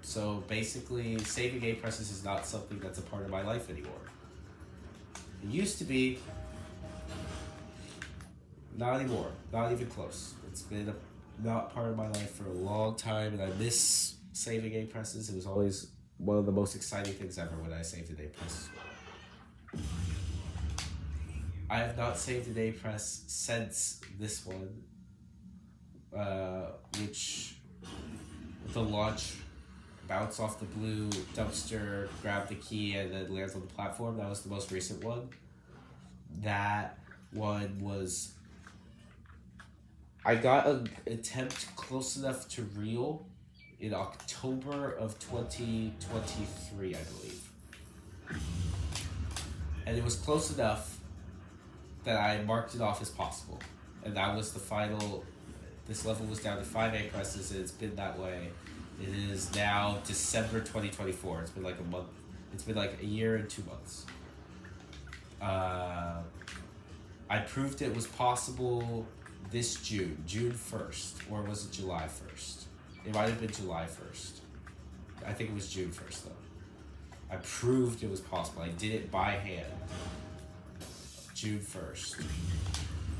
So basically, saving A presses is not something that's a part of my life anymore. It used to be. Not anymore. Not even close. It's been not part of my life for a long time, and I miss saving A presses. It was always one of the most exciting things ever when I saved an A press. I have not saved an A press since this one, which the launch, bounce off the blue dumpster, grab the key, and then lands on the platform. That was the most recent one. That one was... I got an attempt close enough to real in October of 2023, I believe. And it was close enough that I marked it off as possible. And that was the final. This level was down to 5 A presses, and it's been that way. It is now December 2024. It's been like a month. It's been like a year and 2 months. I proved it was possible this June 1st, or was it July 1st? It might have been July 1st. I think it was June 1st though. I proved it was possible. I did it by hand, June 1st.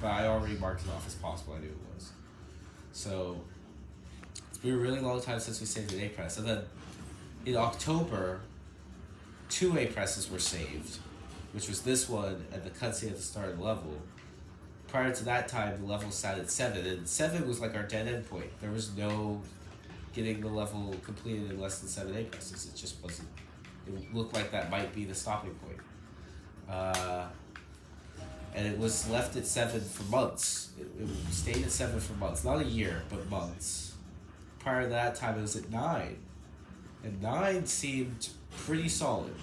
But I already marked it off as possible. I knew it was. So it's been a really long time since we saved an A press. And then in October, 2 A presses were saved, which was this one and the cutscene at the start of the level. Prior to that time, the level sat at 7, and 7 was like our dead end point. There was no getting the level completed in less than 7 A presses. It just wasn't. It looked like that might be the stopping point. And it was left at 7 for months. It stayed at 7 for months. Not a year, but months. Prior to that time, it was at 9. And 9 seemed pretty solid.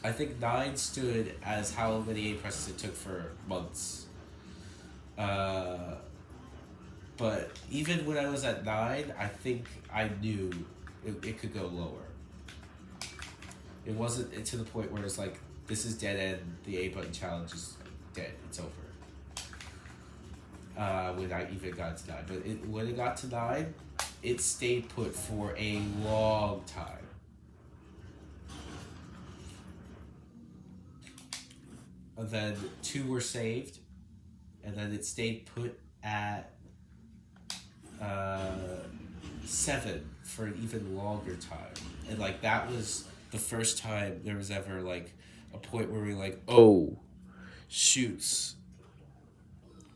I think 9 stood as how many A presses it took for months. But even when I was at 9, I think I knew it could go lower. It wasn't to the point where it's like, this is dead end, the A button challenge is dead, it's over. When I even got to 9. But when it got to 9, it stayed put for a long time. And then 2 were saved, and then it stayed put at 7 for an even longer time. And like that was the first time there was ever like a point where we were like, oh, shoots.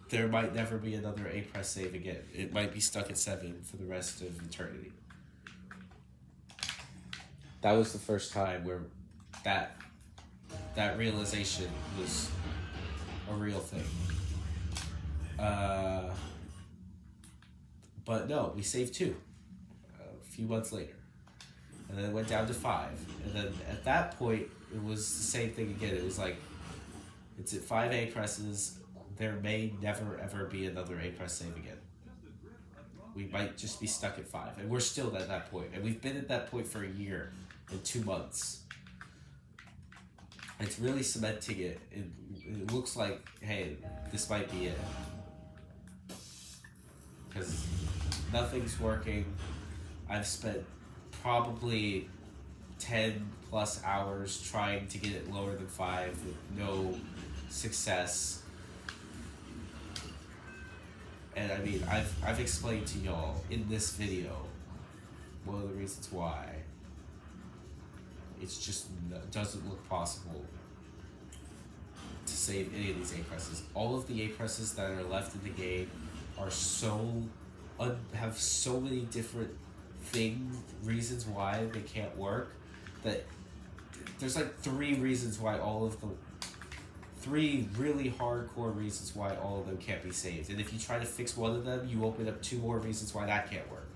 There might never be another A press save again. It might be stuck at 7 for the rest of eternity. That was the first time where that realization was a real thing. But no, we saved 2 a few months later. And then it went down to 5. And then at that point, it was the same thing again. It was like, it's at 5 A presses. There may never ever be another A press save again. We might just be stuck at 5. And we're still at that point. And we've been at that point for a year and 2 months. It's really cementing it. It looks like, hey, this might be it. Because nothing's working. I've spent probably 10 plus hours trying to get it lower than 5 with no success. And I mean, I've explained to y'all in this video one of the reasons why it's just doesn't look possible to save any of these A presses. All of the A presses that are left in the game are have so many different reasons why they can't work, that there's like 3 reasons why all of them, 3 really hardcore reasons why all of them can't be saved. And if you try to fix one of them, you open up 2 more reasons why that can't work.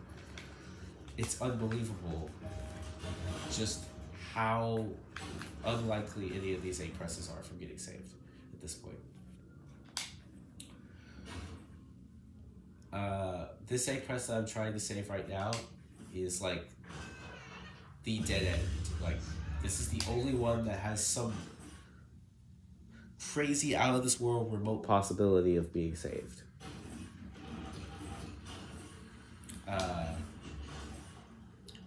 It's unbelievable just how unlikely any of these A presses are from getting saved at this point. This A press that I'm trying to save right now is like the dead end. Like, this is the only one that has some crazy out of this world remote possibility of being saved.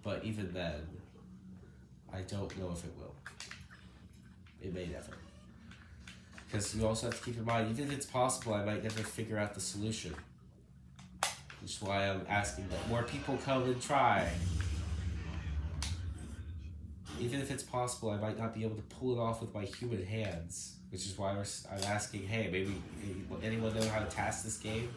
But even then, I don't know if it will. It may never. Because you also have to keep in mind, even if it's possible, I might never figure out the solution. Which is why I'm asking that more people come and try. Even if it's possible, I might not be able to pull it off with my human hands. Which is why I'm asking, hey, maybe anyone know how to task this game?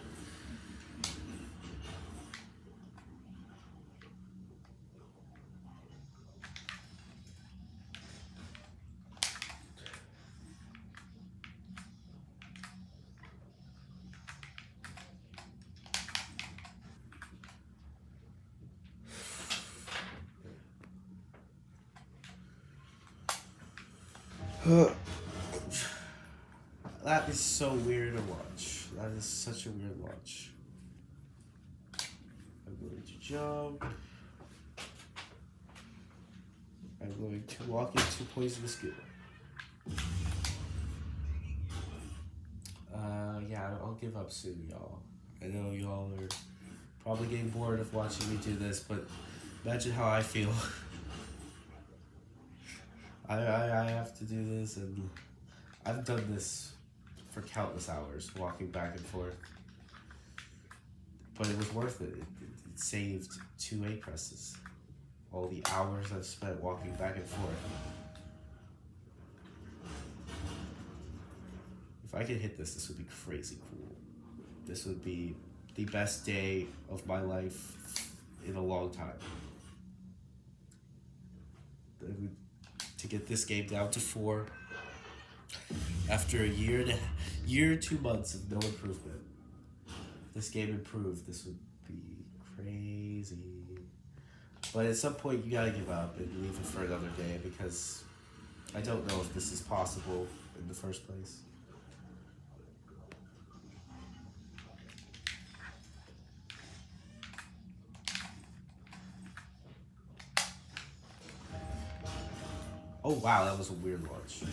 That is so weird to watch. That is such a weird watch. I'm going to jump. I'm going to walk into poisonous goo. Yeah, I'll give up soon, y'all. I know y'all are probably getting bored of watching me do this, but imagine how I feel. I have to do this, and I've done this for countless hours, walking back and forth. But it was worth it. It saved 2 A presses. All the hours I've spent walking back and forth. If I could hit this would be crazy cool. This would be the best day of my life in a long time. To get this game down to 4 after a year 2 months of no improvement. If this game improved, this would be crazy. But at some point you gotta give up and leave it for another day, because I don't know if this is possible in the first place. Oh wow, that was a weird launch.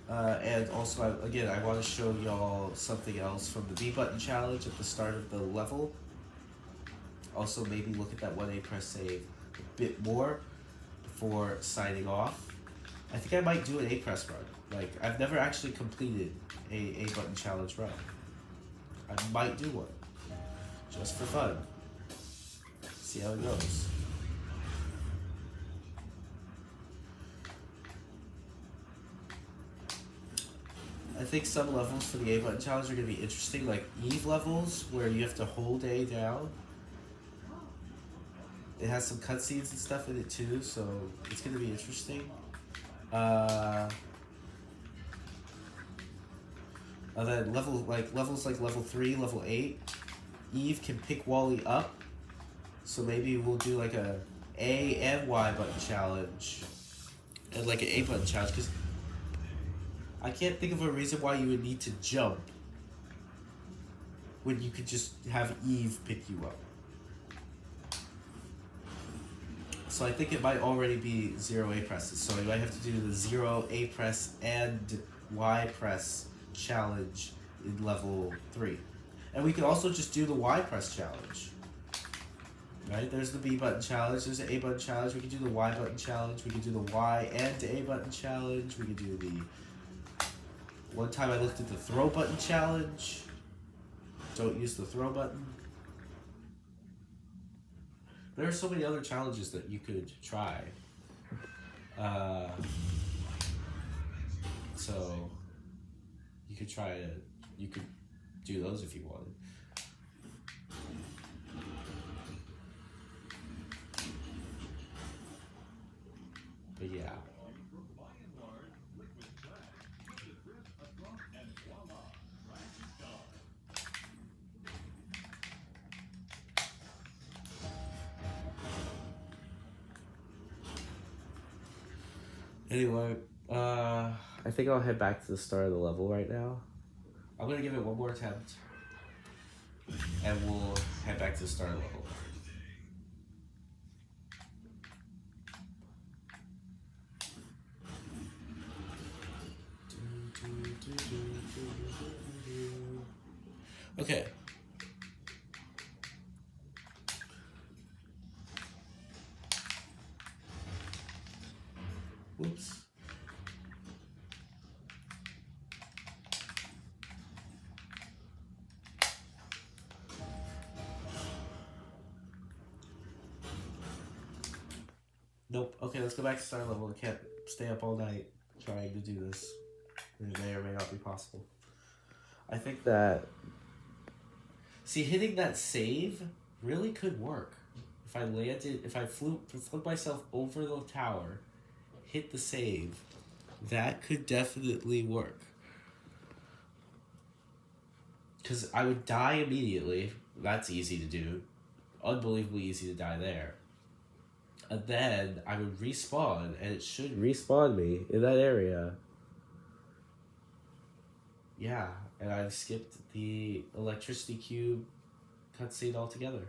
And also, I want to show y'all something else from the B button challenge at the start of the level. Also, maybe look at that 1A press save a bit more before signing off. I think I might do an A press run. Like, I've never actually completed a button challenge run. I might do one, just for fun. See how it goes. I think some levels for the A button challenge are going to be interesting, like Eve levels, where you have to hold A down. It has some cutscenes and stuff in it too, so it's going to be interesting. And then levels like level 3, level 8, Eve can pick Wally up. So maybe we'll do like a A and Y button challenge, and like an A button challenge, because I can't think of a reason why you would need to jump when you could just have Eve pick you up. So I think it might already be 0 A presses. So you might have to do the 0 A press and Y press challenge in level 3. And we could also just do the Y press challenge. Right? There's the B button challenge, there's the A button challenge, we could do the Y button challenge, we could do the Y and A button challenge, we could do the... One time I looked at the throw button challenge. Don't use the throw button. There are so many other challenges that you could try. So you could you could do those if you wanted. But yeah. Anyway, I think I'll head back to the start of the level right now. I'm gonna give it one more attempt, and we'll head back to the start of the level. Okay. Whoops. Nope. Okay, let's go back to start level. I can't stay up all night trying to do this. It may or may not be possible. I think that... See, hitting that save really could work. If I landed... If I flipped myself over the tower, hit the save, that could definitely work. Because I would die immediately. That's easy to do. Unbelievably easy to die there. And then I would respawn, and it should respawn me in that area. Yeah, and I've skipped the electricity cube cutscene altogether.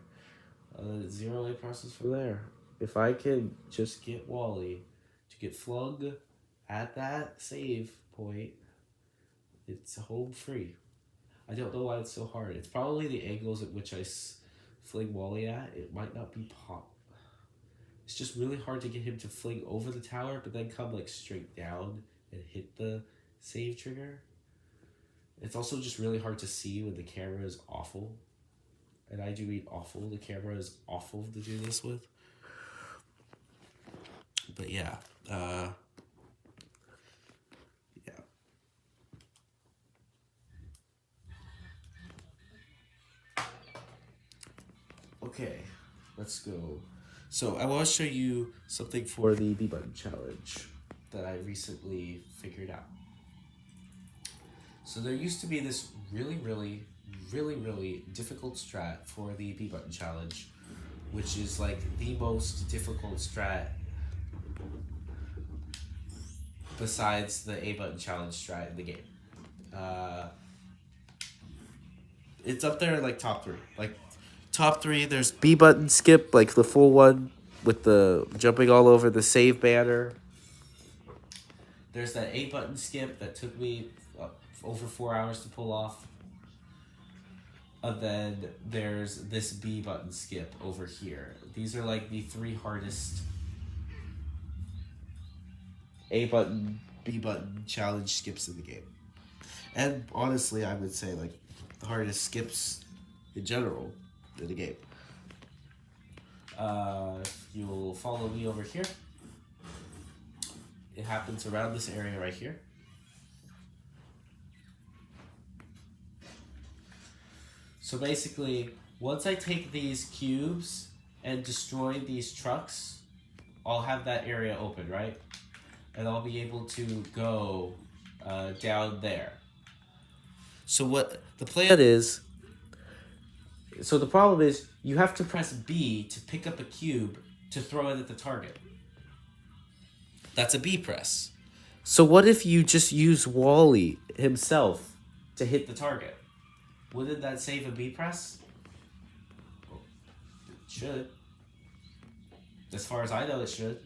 0 A process from there. If I can just get Wally to get flung at that save point, it's home free. I don't know why it's so hard. It's probably the angles at which I fling Wally at, it might not be pop. It's just really hard to get him to fling over the tower, but then come like straight down and hit the save trigger. It's also just really hard to see when the camera is awful. And I do mean awful. The camera is awful to do this with. But yeah. Yeah. Okay. Let's go. So I want to show you something for the B button challenge that I recently figured out. So there used to be this really difficult strat for the B button challenge, which is like the most difficult strat besides the A button challenge strat in the game. It's up there like top three. Like top three, there's B button skip, like the full one with the jumping all over the save banner. There's that A button skip that took me over 4 hours to pull off. And then there's this B button skip over here. These are like the three hardest A button, B button challenge skips in the game. And honestly, I would say like the hardest skips in general in the game. You'll follow me over here. It happens around this area right here. So basically, once I take these cubes and destroy these trucks, I'll have that area open, right? And I'll be able to go down there. So what the plan is, so the problem is you have to press B to pick up a cube to throw it at the target. That's a B press. So what if you just use Wally himself to hit the target? Wouldn't that save a B press? Well, it should. As far as I know, it should.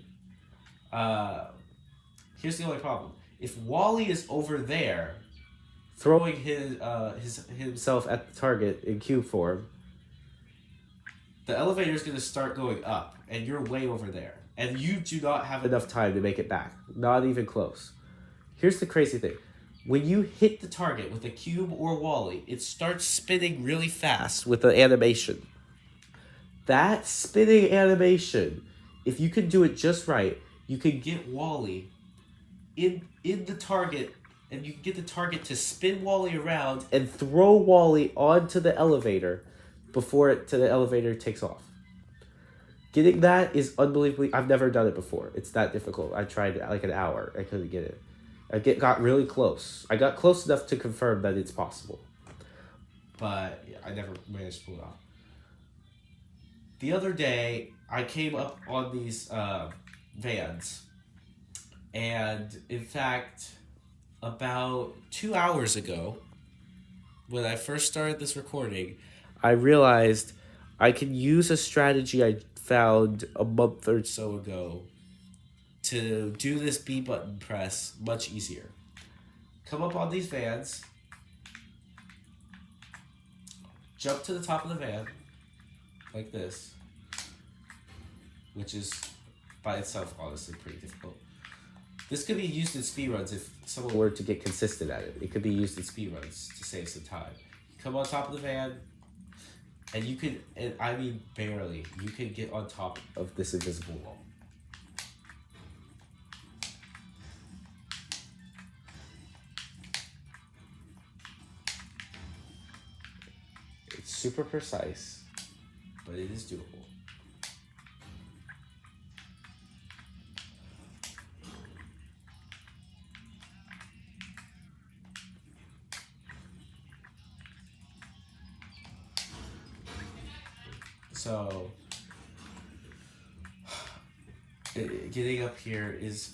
Here's the only problem. If Wally is over there, throwing himself at the target in cube form, the elevator is going to start going up, and you're way over there. And you do not have enough time to make it back. Not even close. Here's the crazy thing. When you hit the target with a cube or Wally, it starts spinning really fast with the animation. That spinning animation, if you can do it just right, you can get Wally in the target, and you can get the target to spin Wally around and throw Wally onto the elevator before the elevator takes off. Getting that is unbelievably... I've never done it before. It's that difficult. I tried like an hour. I couldn't get it. I got really close. I got close enough to confirm that it's possible. But yeah, I never managed to pull it off. The other day, I came up on these vans. And in fact, about 2 hours ago, when I first started this recording, I realized I can use a strategy I found a month or so ago to do this B button press much easier. Come up on these vans, jump to the top of the van, like this, which is by itself honestly pretty difficult. This could be used in speedruns if someone were to get consistent at it. It could be used in speedruns to save some time. You come on top of the van, and you could, and I mean barely, you could get on top of this invisible wall. It's super precise, but it is doable. So, getting up here is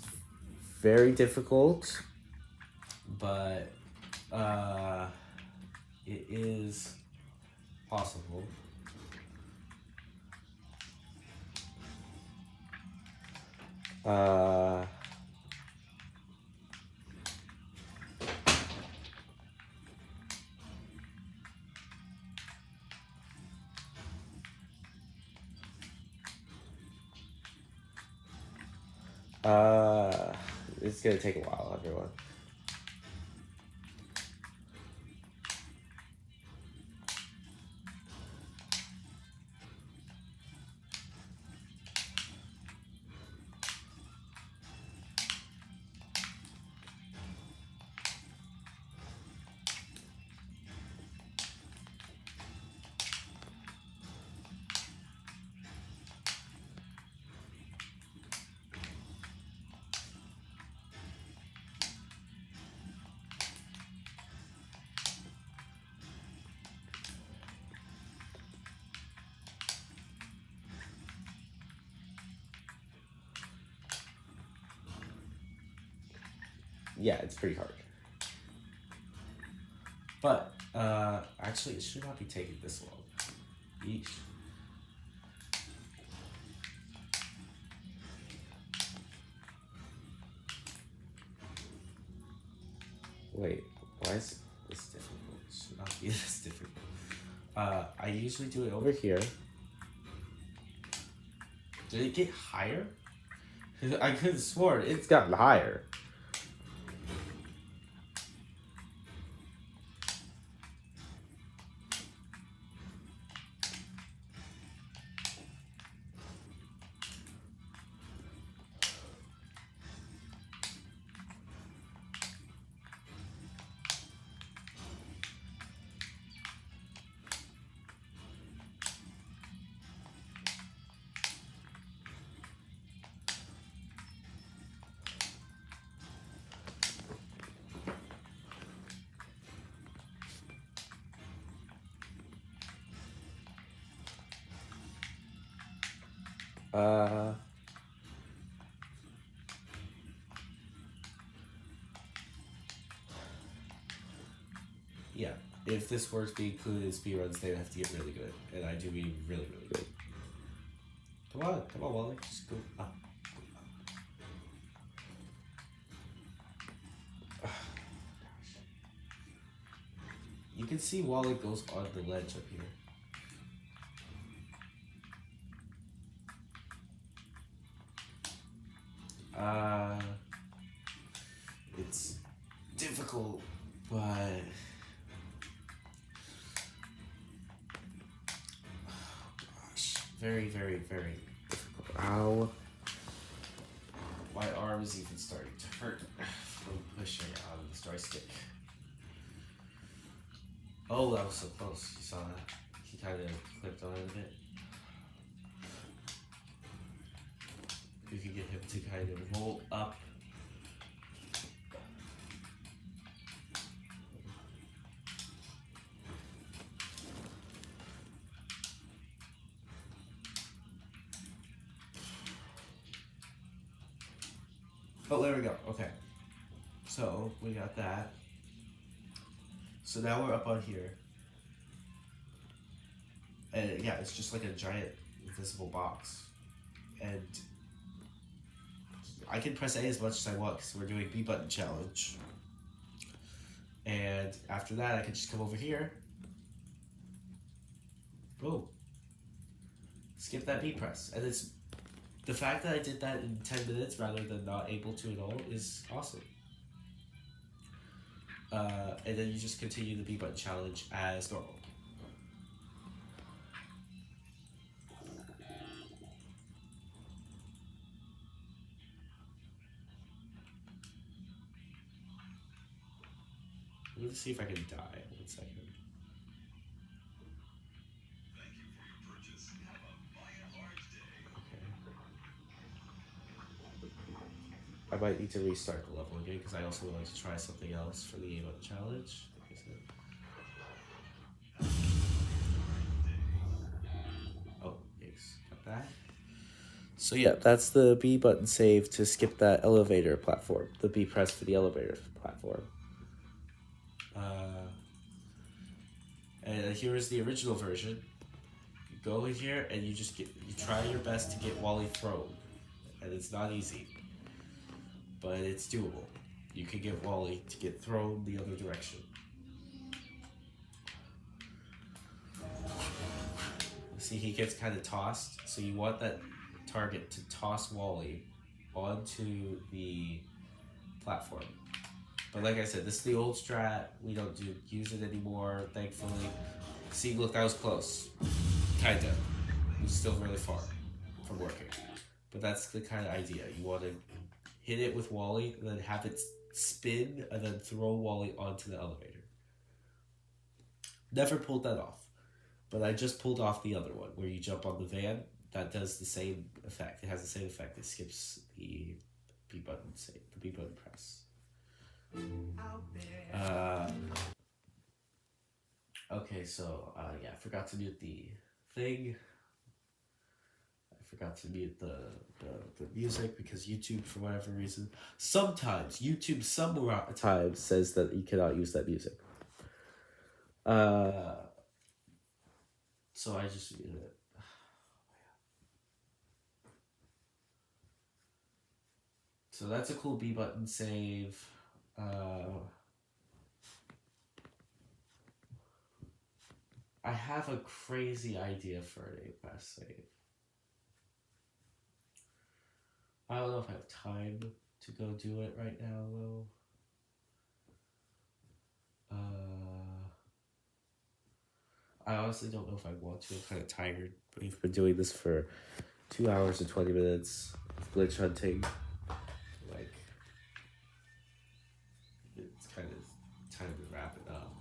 very difficult, but it is possible. It's gonna take a while, everyone. Yeah, it's pretty hard. But, actually, it should not be taking this long. Yeesh. Wait, why is this difficult? It should not be this difficult. I usually do it over here. Did it get higher? I could have sworn it's gotten higher. Yeah, if this were to be included in speedruns, they would have to get really good, and I do mean really, really good. Come on, Wally, just go up. You can see Wally goes on the ledge up here. It's difficult, but very, very, very difficult. Ow. My arm is even starting to hurt from pushing on the joystick. Oh, that was so close. You saw that? He kind of clipped on it a bit. You can get him to kind of roll up. Oh, there we go. Okay. So, we got that. So now we're up on here. And yeah, it's just like a giant invisible box. And I can press A as much as I want because we're doing B button challenge. And after that, I can just come over here. Boom. Skip that B press. And it's the fact that I did that in 10 minutes rather than not able to at all is awesome. And then you just continue the B button challenge as normal. Let me see if I can die. 1 second. Thank you for your purchase. Have a large day. Okay. I might need to restart the level again because I also would like to try something else for the A button challenge. Oh, yes, got that. So yeah, that's the B button save to skip that elevator platform. The B press for the elevator platform. And here is the original version. You go in here and you try your best to get Wally thrown. And it's not easy. But it's doable. You can get Wally to get thrown the other direction. See, he gets kind of tossed. So you want that target to toss Wally onto the platform. But like I said, this is the old strat. We don't use it anymore, thankfully. See, look, that was close. Kinda. It was still really far from working. But that's the kind of idea. You want to hit it with Wally, and then have it spin, and then throw Wally onto the elevator. Never pulled that off. But I just pulled off the other one, where you jump on the van. That does the same effect. It has the same effect. It skips the B button save, the B button press. Okay, so yeah, I forgot to mute the thing. I forgot to mute the music because YouTube, for whatever reason, sometimes YouTube sometimes says that you cannot use that music. So I just muted it. So that's a cool B button save. I have a crazy idea for an A press save. I don't know if I have time to go do it right now, though. I honestly don't know if I want to. I'm kind of tired. We've been doing this for 2 hours and 20 minutes of glitch hunting. Like, it's kind of time to wrap it up.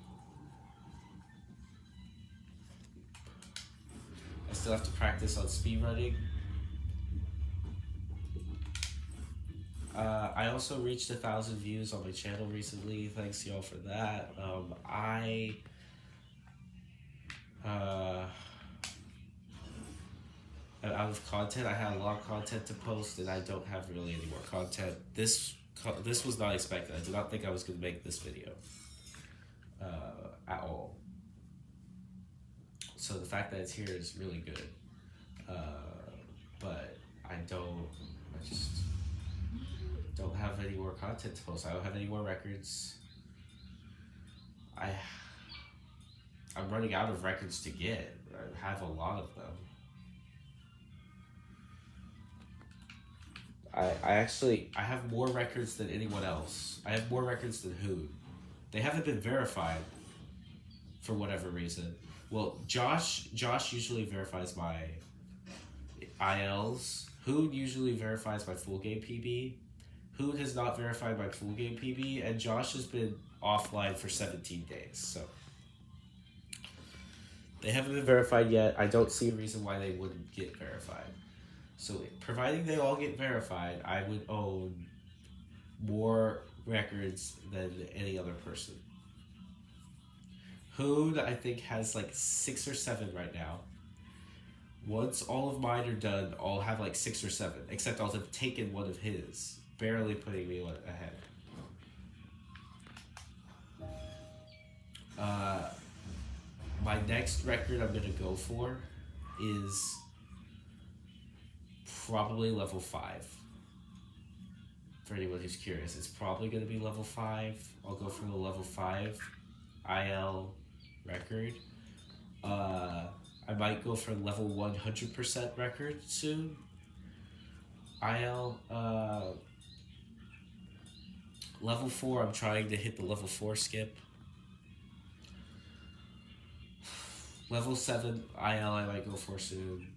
I still have to practice on speedrunning. I also reached 1,000 views on my channel recently. Thanks y'all for that. I'm out of content. I had a lot of content to post, and I don't have really any more content. This was not expected. I did not think I was going to make this video at all. So the fact that it's here is really good. But I just don't have any more content to post. I don't have any more records. I'm running out of records to get. I have a lot of them. I have more records than anyone else. I have more records than Hood. They haven't been verified for whatever reason. Well, Josh usually verifies my ILs. Hood usually verifies my full game PB. Hood has not verified my full game PB, and Josh has been offline for 17 days. So they haven't been verified yet. I don't see a reason why they wouldn't get verified. So providing they all get verified, I would own more records than any other person. Hood, I think, has like 6 or 7 right now. Once all of mine are done, I'll have like 6 or 7, except I'll have taken one of his, barely putting me ahead. My next record I'm gonna go for is probably level 5. For anyone who's curious, it's probably gonna be level 5. I'll go for the level 5 IL record. I might go for level 100% record soon. IL, level 4, I'm trying to hit the level 4 skip. Level 7 IL I might go for soon.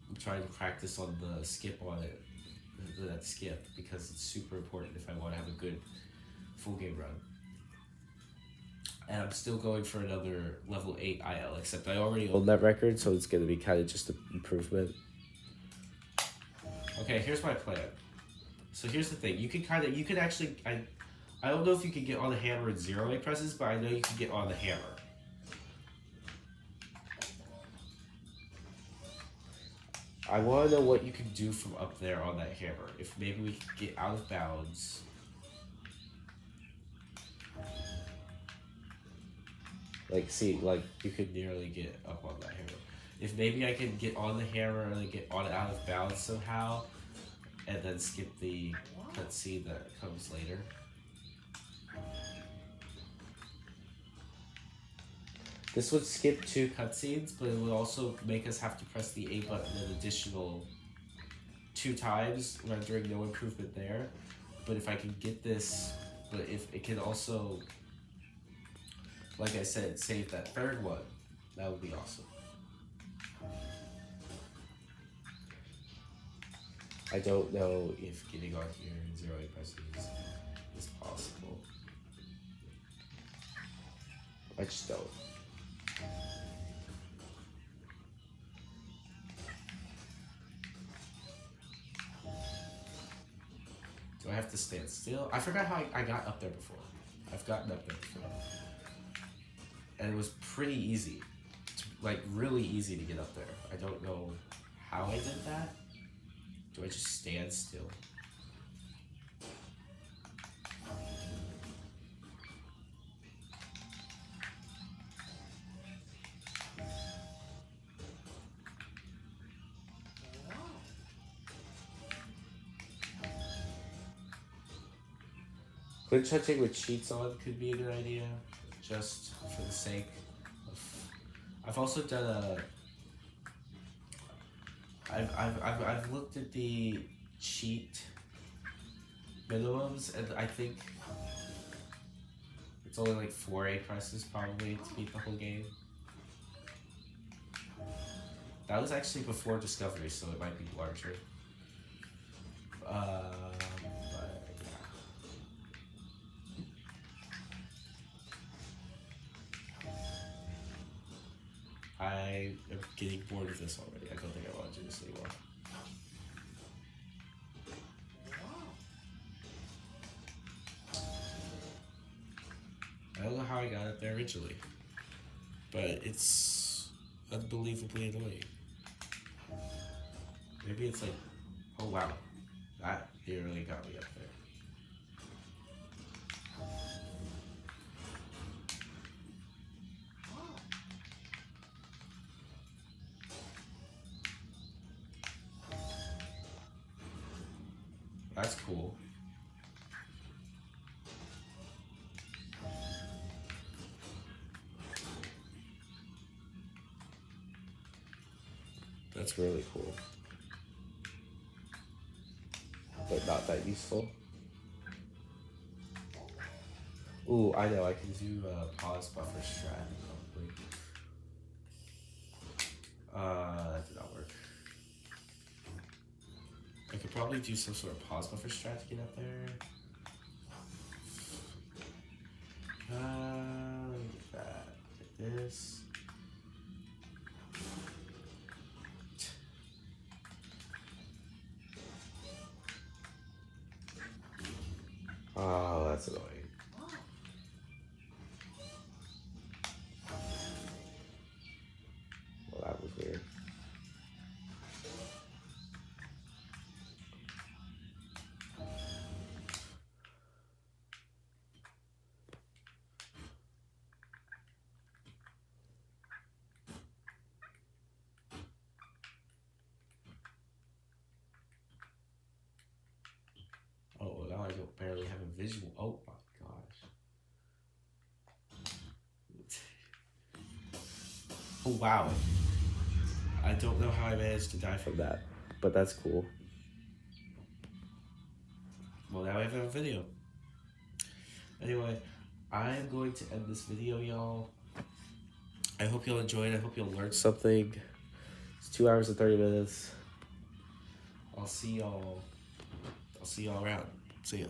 I'm trying to practice on the skip on it, that skip, because it's super important if I want to have a good full game run. And I'm still going for another level 8 IL, except I already own that record, so it's going to be kind of just an improvement. Okay, here's my plan. So here's the thing. You can actually, I don't know if you can get on the hammer in 0 A presses, but I know you can get on the hammer. I want to know what you can do from up there on that hammer. If maybe we can get out of bounds. Like, see, like, you could nearly get up on that hammer. If maybe I can get on the hammer and then get on out of bounds somehow, and then skip the cutscene that comes later. This would skip 2 cutscenes, but it would also make us have to press the A button an additional 2 times, rendering no improvement there. But if I can get this, but if it can also, like I said, save that 3rd one, that would be awesome. I don't know if getting on here and zeroing presses is possible. I just don't. Do I have to stand still? I forgot how I got up there before. I've gotten up there before. And it was pretty easy. Like, really easy to get up there. I don't know how I did that. Do I just stand still? Glitch hunting with cheats on could be a good idea, just for the sake of. I've also done a. I've looked at the cheat minimums, and I think it's only like 4 A presses probably to beat the whole game. That was actually before Discovery, so it might be larger. But yeah. I am getting bored of this already. I don't think I want to do this anymore. I don't know how I got up there originally, but it's unbelievably annoying. Maybe it's like, oh wow, that nearly got me up there. That's cool. That's really cool. But not that useful. Ooh, I know, I can do a pause buffer strat probably. That did not work. I could probably do some sort of pause buffer strat to get up there. Let me get that. Get this. Oh, that's annoying. Well, that was weird. Oh, now I don't barely have a visual. Oh my gosh. Oh wow. I don't know how I managed to die from that, but that's cool. Well, now I have a video. Anyway, I'm going to end this video, y'all. I hope y'all enjoyed. I hope you'll learn something. It's 2 hours and 30 minutes. I'll see y'all around. See ya.